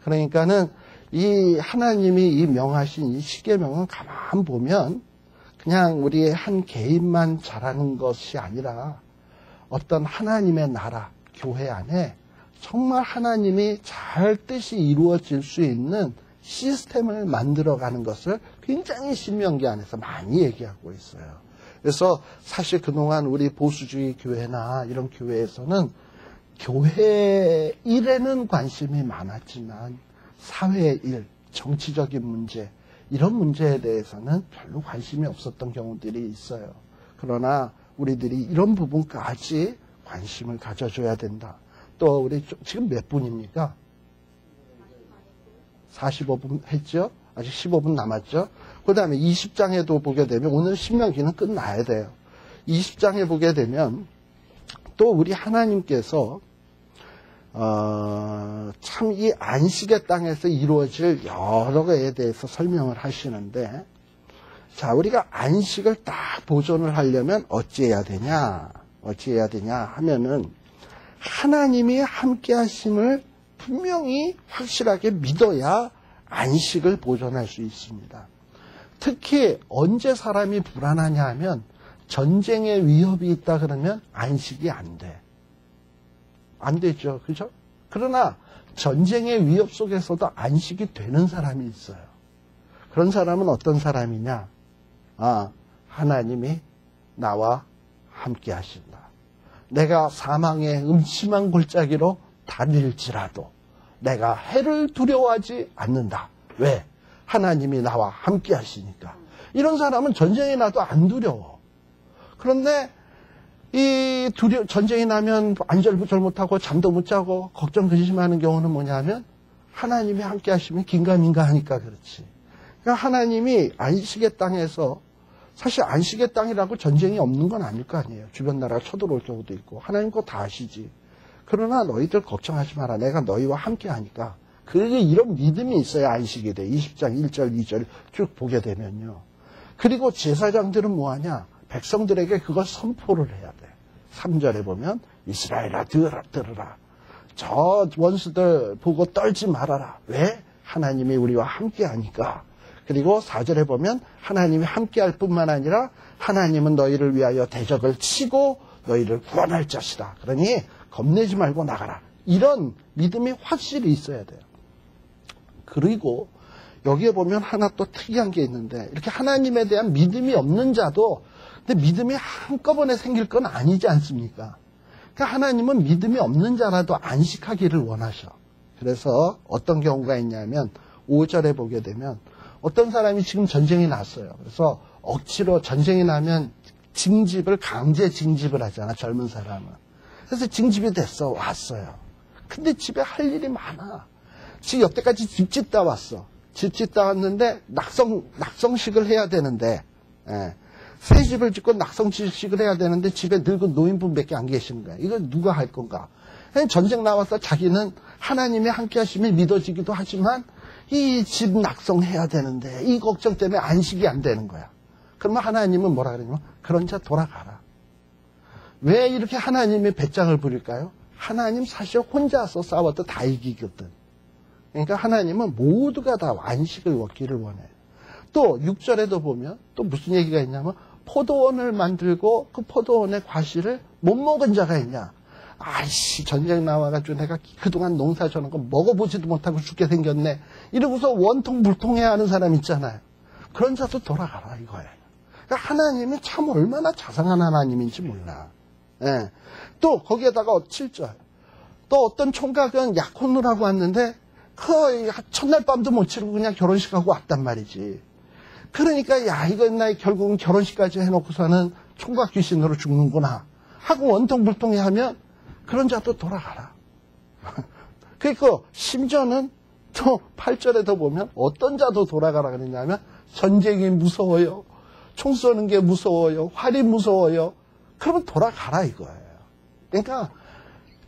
그러니까는 이 하나님이 이 명하신 이 십계명은 가만 보면 그냥 우리의 한 개인만 잘하는 것이 아니라 어떤 하나님의 나라, 교회 안에 정말 하나님이 잘 뜻이 이루어질 수 있는 시스템을 만들어가는 것을 굉장히 신명기 안에서 많이 얘기하고 있어요. 그래서 사실 그동안 우리 보수주의 교회나 이런 교회에서는 교회 일에는 관심이 많았지만 사회의 일, 정치적인 문제, 이런 문제에 대해서는 별로 관심이 없었던 경우들이 있어요. 그러나 우리들이 이런 부분까지 관심을 가져줘야 된다. 또 우리 지금 몇 분입니까? 45분 했죠? 아직 15분 남았죠. 그 다음에 20장에도 보게 되면 오늘 신명기는 끝나야 돼요. 20장에 보게 되면 또 우리 하나님께서 참 이 안식의 땅에서 이루어질 여러 가지에 대해서 설명을 하시는데, 자, 우리가 안식을 딱 보존을 하려면 어찌해야 되냐 하면은 하나님이 함께 하심을 분명히 확실하게 믿어야 안식을 보존할 수 있습니다. 특히 언제 사람이 불안하냐 하면 전쟁의 위협이 있다 그러면 안식이 안 돼. 안 되죠. 그죠? 그러나 전쟁의 위협 속에서도 안식이 되는 사람이 있어요. 그런 사람은 어떤 사람이냐? 하나님이 나와 함께 하신다. 내가 사망의 음침한 골짜기로 다닐지라도 내가 해를 두려워하지 않는다. 왜? 하나님이 나와 함께 하시니까. 이런 사람은 전쟁이 나도 안 두려워. 그런데 전쟁이 나면 안절부절 못하고 잠도 못 자고 걱정 근심하는 경우는 뭐냐면 하나님이 함께 하시면 긴가민가 하니까 그렇지. 그러니까 하나님이 안식의 땅에서, 사실 안식의 땅이라고 전쟁이 없는 건 아닐 거 아니에요. 주변 나라가 쳐들어올 경우도 있고 하나님 그거 다 아시지. 그러나 너희들 걱정하지 마라. 내가 너희와 함께 하니까. 그게 이런 믿음이 있어야 안식이 돼. 20장 1절 2절 쭉 보게 되면요. 그리고 제사장들은 뭐하냐? 백성들에게 그걸 선포를 해야 돼. 3절에 보면 이스라엘아 들으라. 저 원수들 보고 떨지 말아라. 왜? 하나님이 우리와 함께 하니까. 그리고 4절에 보면 하나님이 함께 할 뿐만 아니라 하나님은 너희를 위하여 대적을 치고 너희를 구원할 것이다. 그러니 겁내지 말고 나가라. 이런 믿음이 확실히 있어야 돼요. 그리고 여기에 보면 하나 또 특이한 게 있는데, 이렇게 하나님에 대한 믿음이 없는 자도 근데 믿음이 한꺼번에 생길 건 아니지 않습니까? 그러니까 하나님은 믿음이 없는 자라도 안식하기를 원하셔. 그래서 어떤 경우가 있냐면 5절에 보게 되면 어떤 사람이 지금 전쟁이 났어요. 그래서 억지로 전쟁이 나면 강제 징집을 하잖아, 젊은 사람은. 그래서 징집이 됐어, 왔어요. 근데 집에 할 일이 많아. 지금 여태까지 집 짓다 왔어. 집 짓다 왔는데 낙성식을 해야 되는데, 새 집을 짓고 낙성식을 해야 되는데 집에 늙은 노인분 밖에 안 계시는 거야. 이걸 누가 할 건가? 전쟁 나와서 자기는 하나님이 함께 하심이 믿어지기도 하지만 이 집 낙성해야 되는데 이 걱정 때문에 안식이 안 되는 거야. 그러면 하나님은 뭐라 그러냐면 그런 자 돌아가라. 왜 이렇게 하나님이 배짱을 부릴까요? 하나님 사실 혼자서 싸워도 다 이기거든. 그러니까 하나님은 모두가 다 안식을 얻기를 원해요. 또 6절에도 보면 또 무슨 얘기가 있냐면 포도원을 만들고 그 포도원의 과실을 못 먹은 자가 있냐. 아이씨, 전쟁 나와가지고 내가 그동안 농사 져놓은 거 먹어보지도 못하고 죽게 생겼네. 이러고서 원통 불통해야 하는 사람 있잖아요. 그런 자도 돌아가라 이거예요. 그러니까 하나님이 참 얼마나 자상한 하나님인지 몰라. 예. 또 거기에다가 7절. 또 어떤 총각은 약혼을 하고 왔는데 그 첫날 밤도 못 치르고 그냥 결혼식하고 왔단 말이지. 그러니까 야, 이거 나 결국은 결혼식까지 해놓고서는 총각 귀신으로 죽는구나 하고 원통불통해 하면 그런 자도 돌아가라. 그러니까 심지어는 또 8절에도 보면 어떤 자도 돌아가라 그러냐면 전쟁이 무서워요. 총 쏘는 게 무서워요. 활이 무서워요. 그러면 돌아가라 이거예요. 그러니까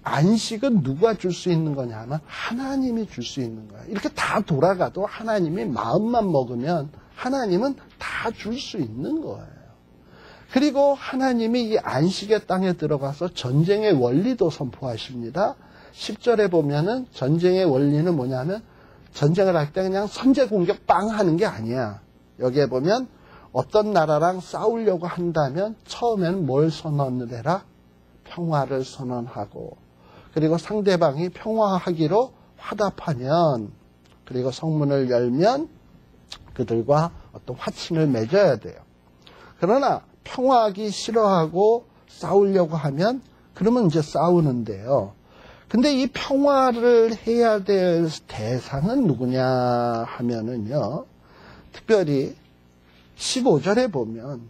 안식은 누가 줄 수 있는 거냐면 하나님이 줄 수 있는 거야. 이렇게 다 돌아가도 하나님이 마음만 먹으면 하나님은 다 줄 수 있는 거예요. 그리고 하나님이 이 안식의 땅에 들어가서 전쟁의 원리도 선포하십니다. 10절에 보면은 전쟁의 원리는 뭐냐면 전쟁을 할 때 그냥 선제 공격 빵 하는 게 아니야. 여기에 보면 어떤 나라랑 싸우려고 한다면 처음에는 뭘 선언을 해라? 평화를 선언하고, 그리고 상대방이 평화하기로 화답하면, 그리고 성문을 열면 그들과 어떤 화친을 맺어야 돼요. 그러나 평화하기 싫어하고 싸우려고 하면 그러면 이제 싸우는데요. 근데 이 평화를 해야 될 대상은 누구냐 하면은요, 특별히 15절에 보면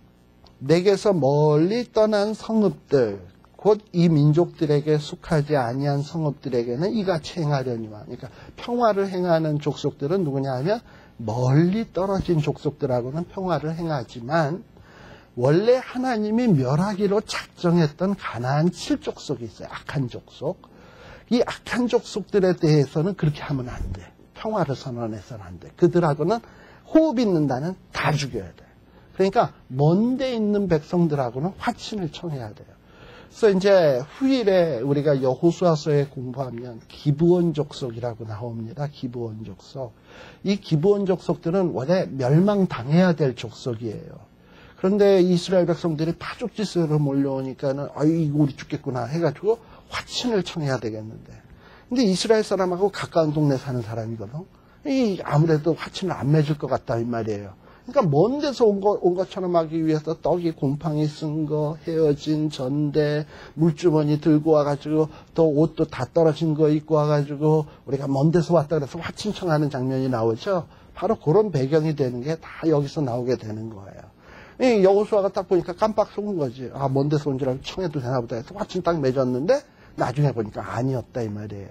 내게서 멀리 떠난 성읍들, 곧 이 민족들에게 속하지 아니한 성읍들에게는 이같이 행하려니와. 그러니까 평화를 행하는 족속들은 누구냐 하면 멀리 떨어진 족속들하고는 평화를 행하지만 원래 하나님이 멸하기로 작정했던 가나안 7족속이 있어요. 악한 족속. 이 악한 족속들에 대해서는 그렇게 하면 안 돼. 평화를 선언해서는 안 돼. 그들하고는 호흡 있는다는 다 죽여야 돼. 그러니까 먼데 있는 백성들하고는 화친을 청해야 돼요. 그래서 이제 후일에 우리가 여호수아서에 공부하면 기브온 족속이라고 나옵니다. 기브온 족속. 이 기브온 족속들은 원래 멸망당해야 될 족속이에요. 그런데 이스라엘 백성들이 파죽지세로 몰려오니까는 이거 우리 죽겠구나 해가지고 화친을 청해야 되겠는데. 근데 이스라엘 사람하고 가까운 동네 사는 사람이거든. 아무래도 화친을 안 맺을 것 같다 이 말이에요. 그러니까 먼 데서 온 것처럼 하기 위해서 떡이 곰팡이 쓴 거, 헤어진 전대, 물주머니 들고 와가지고 또 옷도 다 떨어진 거 입고 와가지고 우리가 먼 데서 왔다 그래서 화친 청하는 장면이 나오죠. 바로 그런 배경이 되는 게 다 여기서 나오게 되는 거예요. 여호수아가 딱 보니까 깜빡 속은 거지. 먼 데서 온 줄 알고 청해도 되나 보다 해서 화친 딱 맺었는데 나중에 보니까 아니었다 이 말이에요.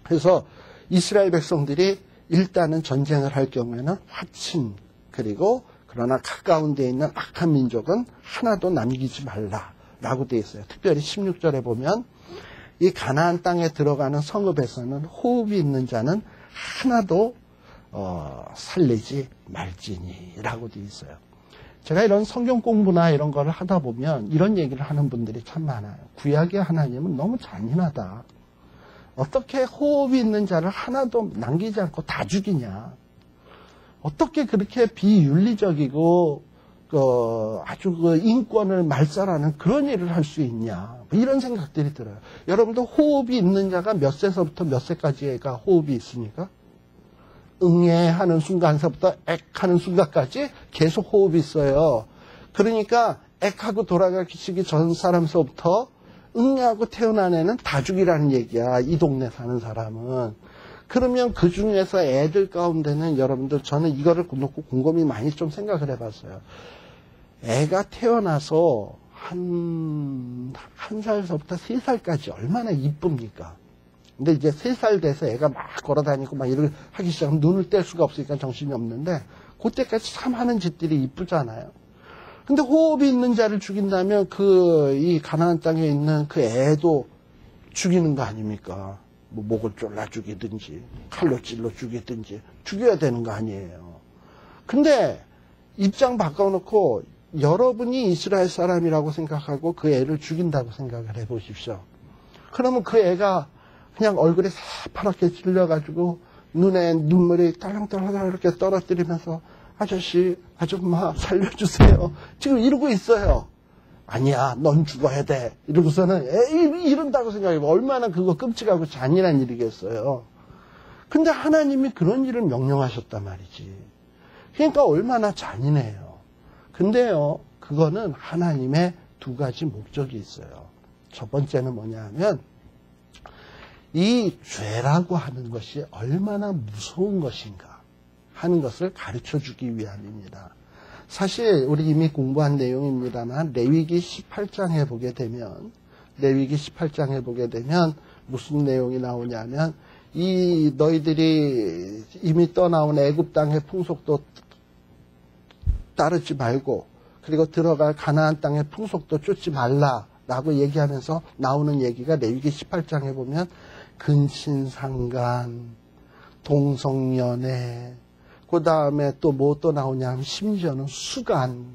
그래서 이스라엘 백성들이 일단은 전쟁을 할 경우에는 화친, 그리고 그러나 가까운 데 있는 악한 민족은 하나도 남기지 말라라고 되어 있어요. 특별히 16절에 보면 이 가나안 땅에 들어가는 성읍에서는 호흡이 있는 자는 하나도 살리지 말지니라고 되어 있어요. 제가 이런 성경 공부나 이런 걸 하다 보면 이런 얘기를 하는 분들이 참 많아요. 구약의 하나님은 너무 잔인하다. 어떻게 호흡이 있는 자를 하나도 남기지 않고 다 죽이냐. 어떻게 그렇게 비윤리적이고 아주 인권을 말살하는 그런 일을 할 수 있냐. 이런 생각들이 들어요. 여러분도 호흡이 있는 자가 몇 세서부터 몇 세까지가 호흡이 있습니까? 응애하는 순간서부터 액하는 순간까지 계속 호흡이 있어요. 그러니까 액하고 돌아가시기 전 사람서부터 응애하고 태어난 애는 다 죽이라는 얘기야. 이 동네 사는 사람은. 그러면 그 중에서 애들 가운데는 여러분들 저는 이거를 놓고 곰곰이 많이 좀 생각을 해봤어요. 애가 태어나서 한 살서부터 3살까지 얼마나 이쁩니까? 근데 이제 3살 돼서 애가 막 걸어다니고 막 이렇게 하기 시작하면 눈을 뗄 수가 없으니까 정신이 없는데 그때까지 참 하는 짓들이 이쁘잖아요. 근데 호흡이 있는 자를 죽인다면 이 가나안 땅에 있는 그 애도 죽이는 거 아닙니까? 뭐 목을 졸라 죽이든지 칼로 찔러 죽이든지 죽여야 되는 거 아니에요. 근데 입장 바꿔놓고 여러분이 이스라엘 사람이라고 생각하고 그 애를 죽인다고 생각을 해보십시오. 그러면 그 애가 그냥 얼굴에 새파랗게 찔려가지고 눈에 눈물이 딸랑딸랑 이렇게 떨어뜨리면서 아저씨, 아줌마 살려주세요. 지금 이러고 있어요. 아니야, 넌 죽어야 돼. 이러고서는 이런다고 생각해봐. 얼마나 그거 끔찍하고 잔인한 일이겠어요. 근데 하나님이 그런 일을 명령하셨단 말이지. 그러니까 얼마나 잔인해요. 근데요, 그거는 하나님의 2가지 목적이 있어요. 첫 번째는 뭐냐 하면 이 죄라고 하는 것이 얼마나 무서운 것인가 하는 것을 가르쳐 주기 위함입니다. 사실 우리 이미 공부한 내용입니다만 레위기 18장에 보게 되면 무슨 내용이 나오냐면 이 너희들이 이미 떠나온 애굽 땅의 풍속도 따르지 말고 그리고 들어갈 가나안 땅의 풍속도 쫓지 말라라고 얘기하면서 나오는 얘기가 레위기 18장에 보면 근친상간, 동성연애, 그 다음에 또 뭐 또 나오냐 하면 심지어는 수간.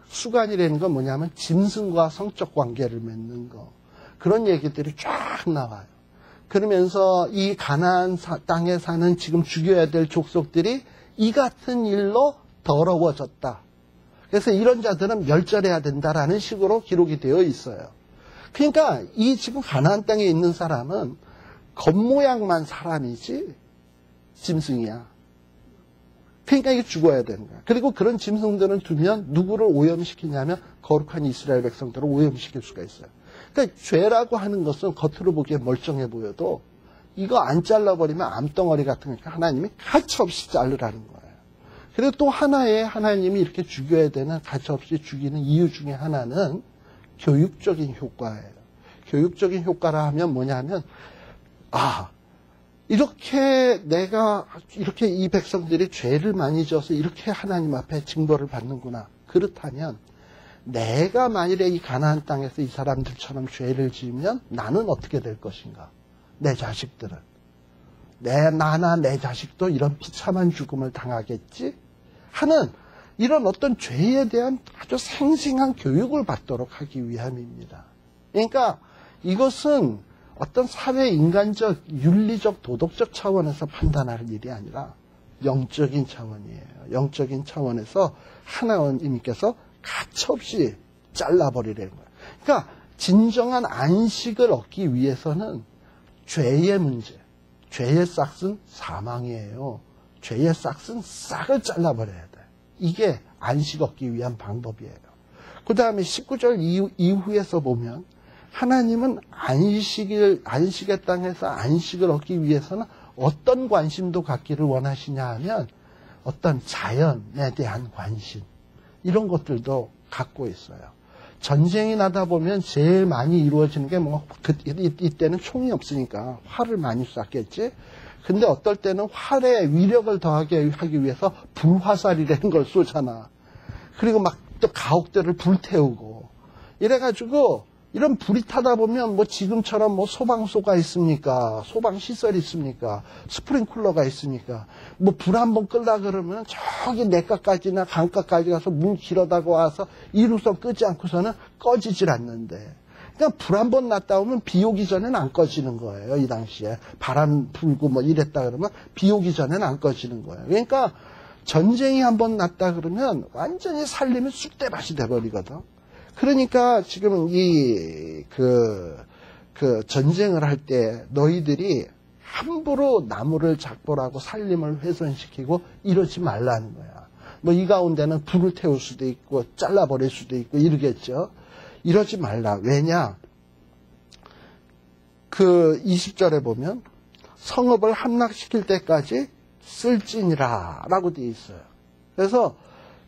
수간이라는 건 뭐냐면 짐승과 성적 관계를 맺는 거. 그런 얘기들이 쫙 나와요. 그러면서 이 가나안 땅에 사는 지금 죽여야 될 족속들이 이 같은 일로 더러워졌다. 그래서 이런 자들은 멸절해야 된다라는 식으로 기록이 되어 있어요. 그러니까 이 지금 가나안 땅에 있는 사람은 겉모양만 사람이지 짐승이야. 그러니까 이게 죽어야 되는 거야. 그리고 그런 짐승들을 두면 누구를 오염시키냐면 거룩한 이스라엘 백성들을 오염시킬 수가 있어요. 그러니까 죄라고 하는 것은 겉으로 보기에 멀쩡해 보여도 이거 안 잘라버리면 암덩어리 같은 거니까 하나님이 가차없이 자르라는 거예요. 그리고 또 하나의 하나님이 이렇게 죽여야 되는 가차없이 죽이는 이유 중에 하나는 교육적인 효과예요. 교육적인 효과라 하면 뭐냐 하면 이렇게 이 백성들이 죄를 많이 져서 이렇게 하나님 앞에 징벌을 받는구나. 그렇다면 내가 만일에 이 가나안 땅에서 이 사람들처럼 죄를 지으면 나는 어떻게 될 것인가? 내 자식들은. 나나 내 자식도 이런 비참한 죽음을 당하겠지? 하는 이런 어떤 죄에 대한 아주 생생한 교육을 받도록 하기 위함입니다. 그러니까 이것은 어떤 사회 인간적, 윤리적, 도덕적 차원에서 판단할 일이 아니라 영적인 차원이에요. 영적인 차원에서 하나님께서 가차없이 잘라버리려는 거예요. 그러니까 진정한 안식을 얻기 위해서는 죄의 문제, 죄의 싹은 사망이에요. 죄의 싹은 싹을 잘라버려야 돼. 이게 안식 얻기 위한 방법이에요. 그 다음에 19절 이후에서 보면 하나님은 안식의 땅에서 안식을 얻기 위해서는 어떤 관심도 갖기를 원하시냐 하면 어떤 자연에 대한 관심, 이런 것들도 갖고 있어요. 전쟁이 나다 보면 제일 많이 이루어지는 게 이때는 총이 없으니까 활을 많이 쐈겠지. 근데 어떨 때는 활의 위력을 더하게 하기 위해서 불화살이라는 걸 쏘잖아. 그리고 막 또 가옥들을 불태우고 이래가지고 이런 불이 타다 보면 지금처럼 소방소가 있습니까? 소방시설이 있습니까? 스프링쿨러가 있습니까? 불 한번 끌라 그러면 저기 냇가까지나 강가까지 가서 물 길어다가 와서 이루선 끄지 않고서는 꺼지질 않는데. 그러니까 불 한번 났다 오면 비 오기 전에는 안 꺼지는 거예요. 이 당시에. 바람 불고 이랬다 그러면 비 오기 전에는 안 꺼지는 거예요. 그러니까 전쟁이 한번 났다 그러면 완전히 살림이 쑥대밭이 돼버리거든. 그러니까 지금 전쟁을 할 때 너희들이 함부로 나무를 작벌하고 살림을 훼손시키고 이러지 말라는 거야. 이 가운데는 불을 태울 수도 있고 잘라버릴 수도 있고 이러겠죠. 이러지 말라. 왜냐? 20절에 보면 성읍을 함락시킬 때까지 쓸지니라 라고 되어 있어요. 그래서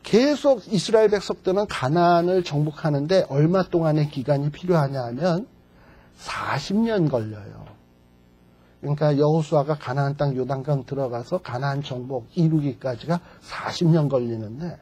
계속 이스라엘 백성들은 가나안을 정복하는데 얼마 동안의 기간이 필요하냐 하면 40년 걸려요. 그러니까 여호수아가 가나안 땅 요단강 들어가서 가나안 정복 이루기까지가 40년 걸리는데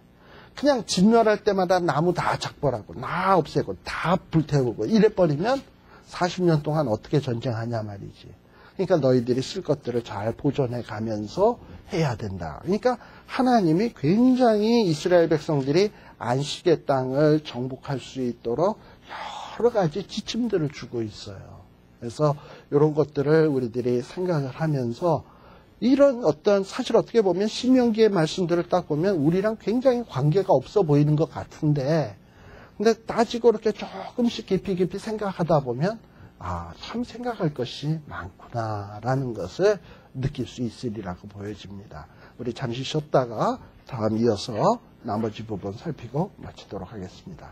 그냥 진멸할 때마다 나무 다 작벌하고 다 없애고 다 불태우고 이래버리면 40년 동안 어떻게 전쟁하냐 말이지. 그러니까 너희들이 쓸 것들을 잘 보존해 가면서 해야 된다. 그러니까 하나님이 굉장히 이스라엘 백성들이 안식의 땅을 정복할 수 있도록 여러 가지 지침들을 주고 있어요. 그래서 이런 것들을 우리들이 생각을 하면서 이런 사실 어떻게 보면 신명기의 말씀들을 딱 보면 우리랑 굉장히 관계가 없어 보이는 것 같은데 근데 따지고 이렇게 조금씩 깊이 생각하다 보면 참 생각할 것이 많구나라는 것을 느낄 수 있으리라고 보여집니다. 우리 잠시 쉬었다가 다음 이어서 나머지 부분 살피고 마치도록 하겠습니다.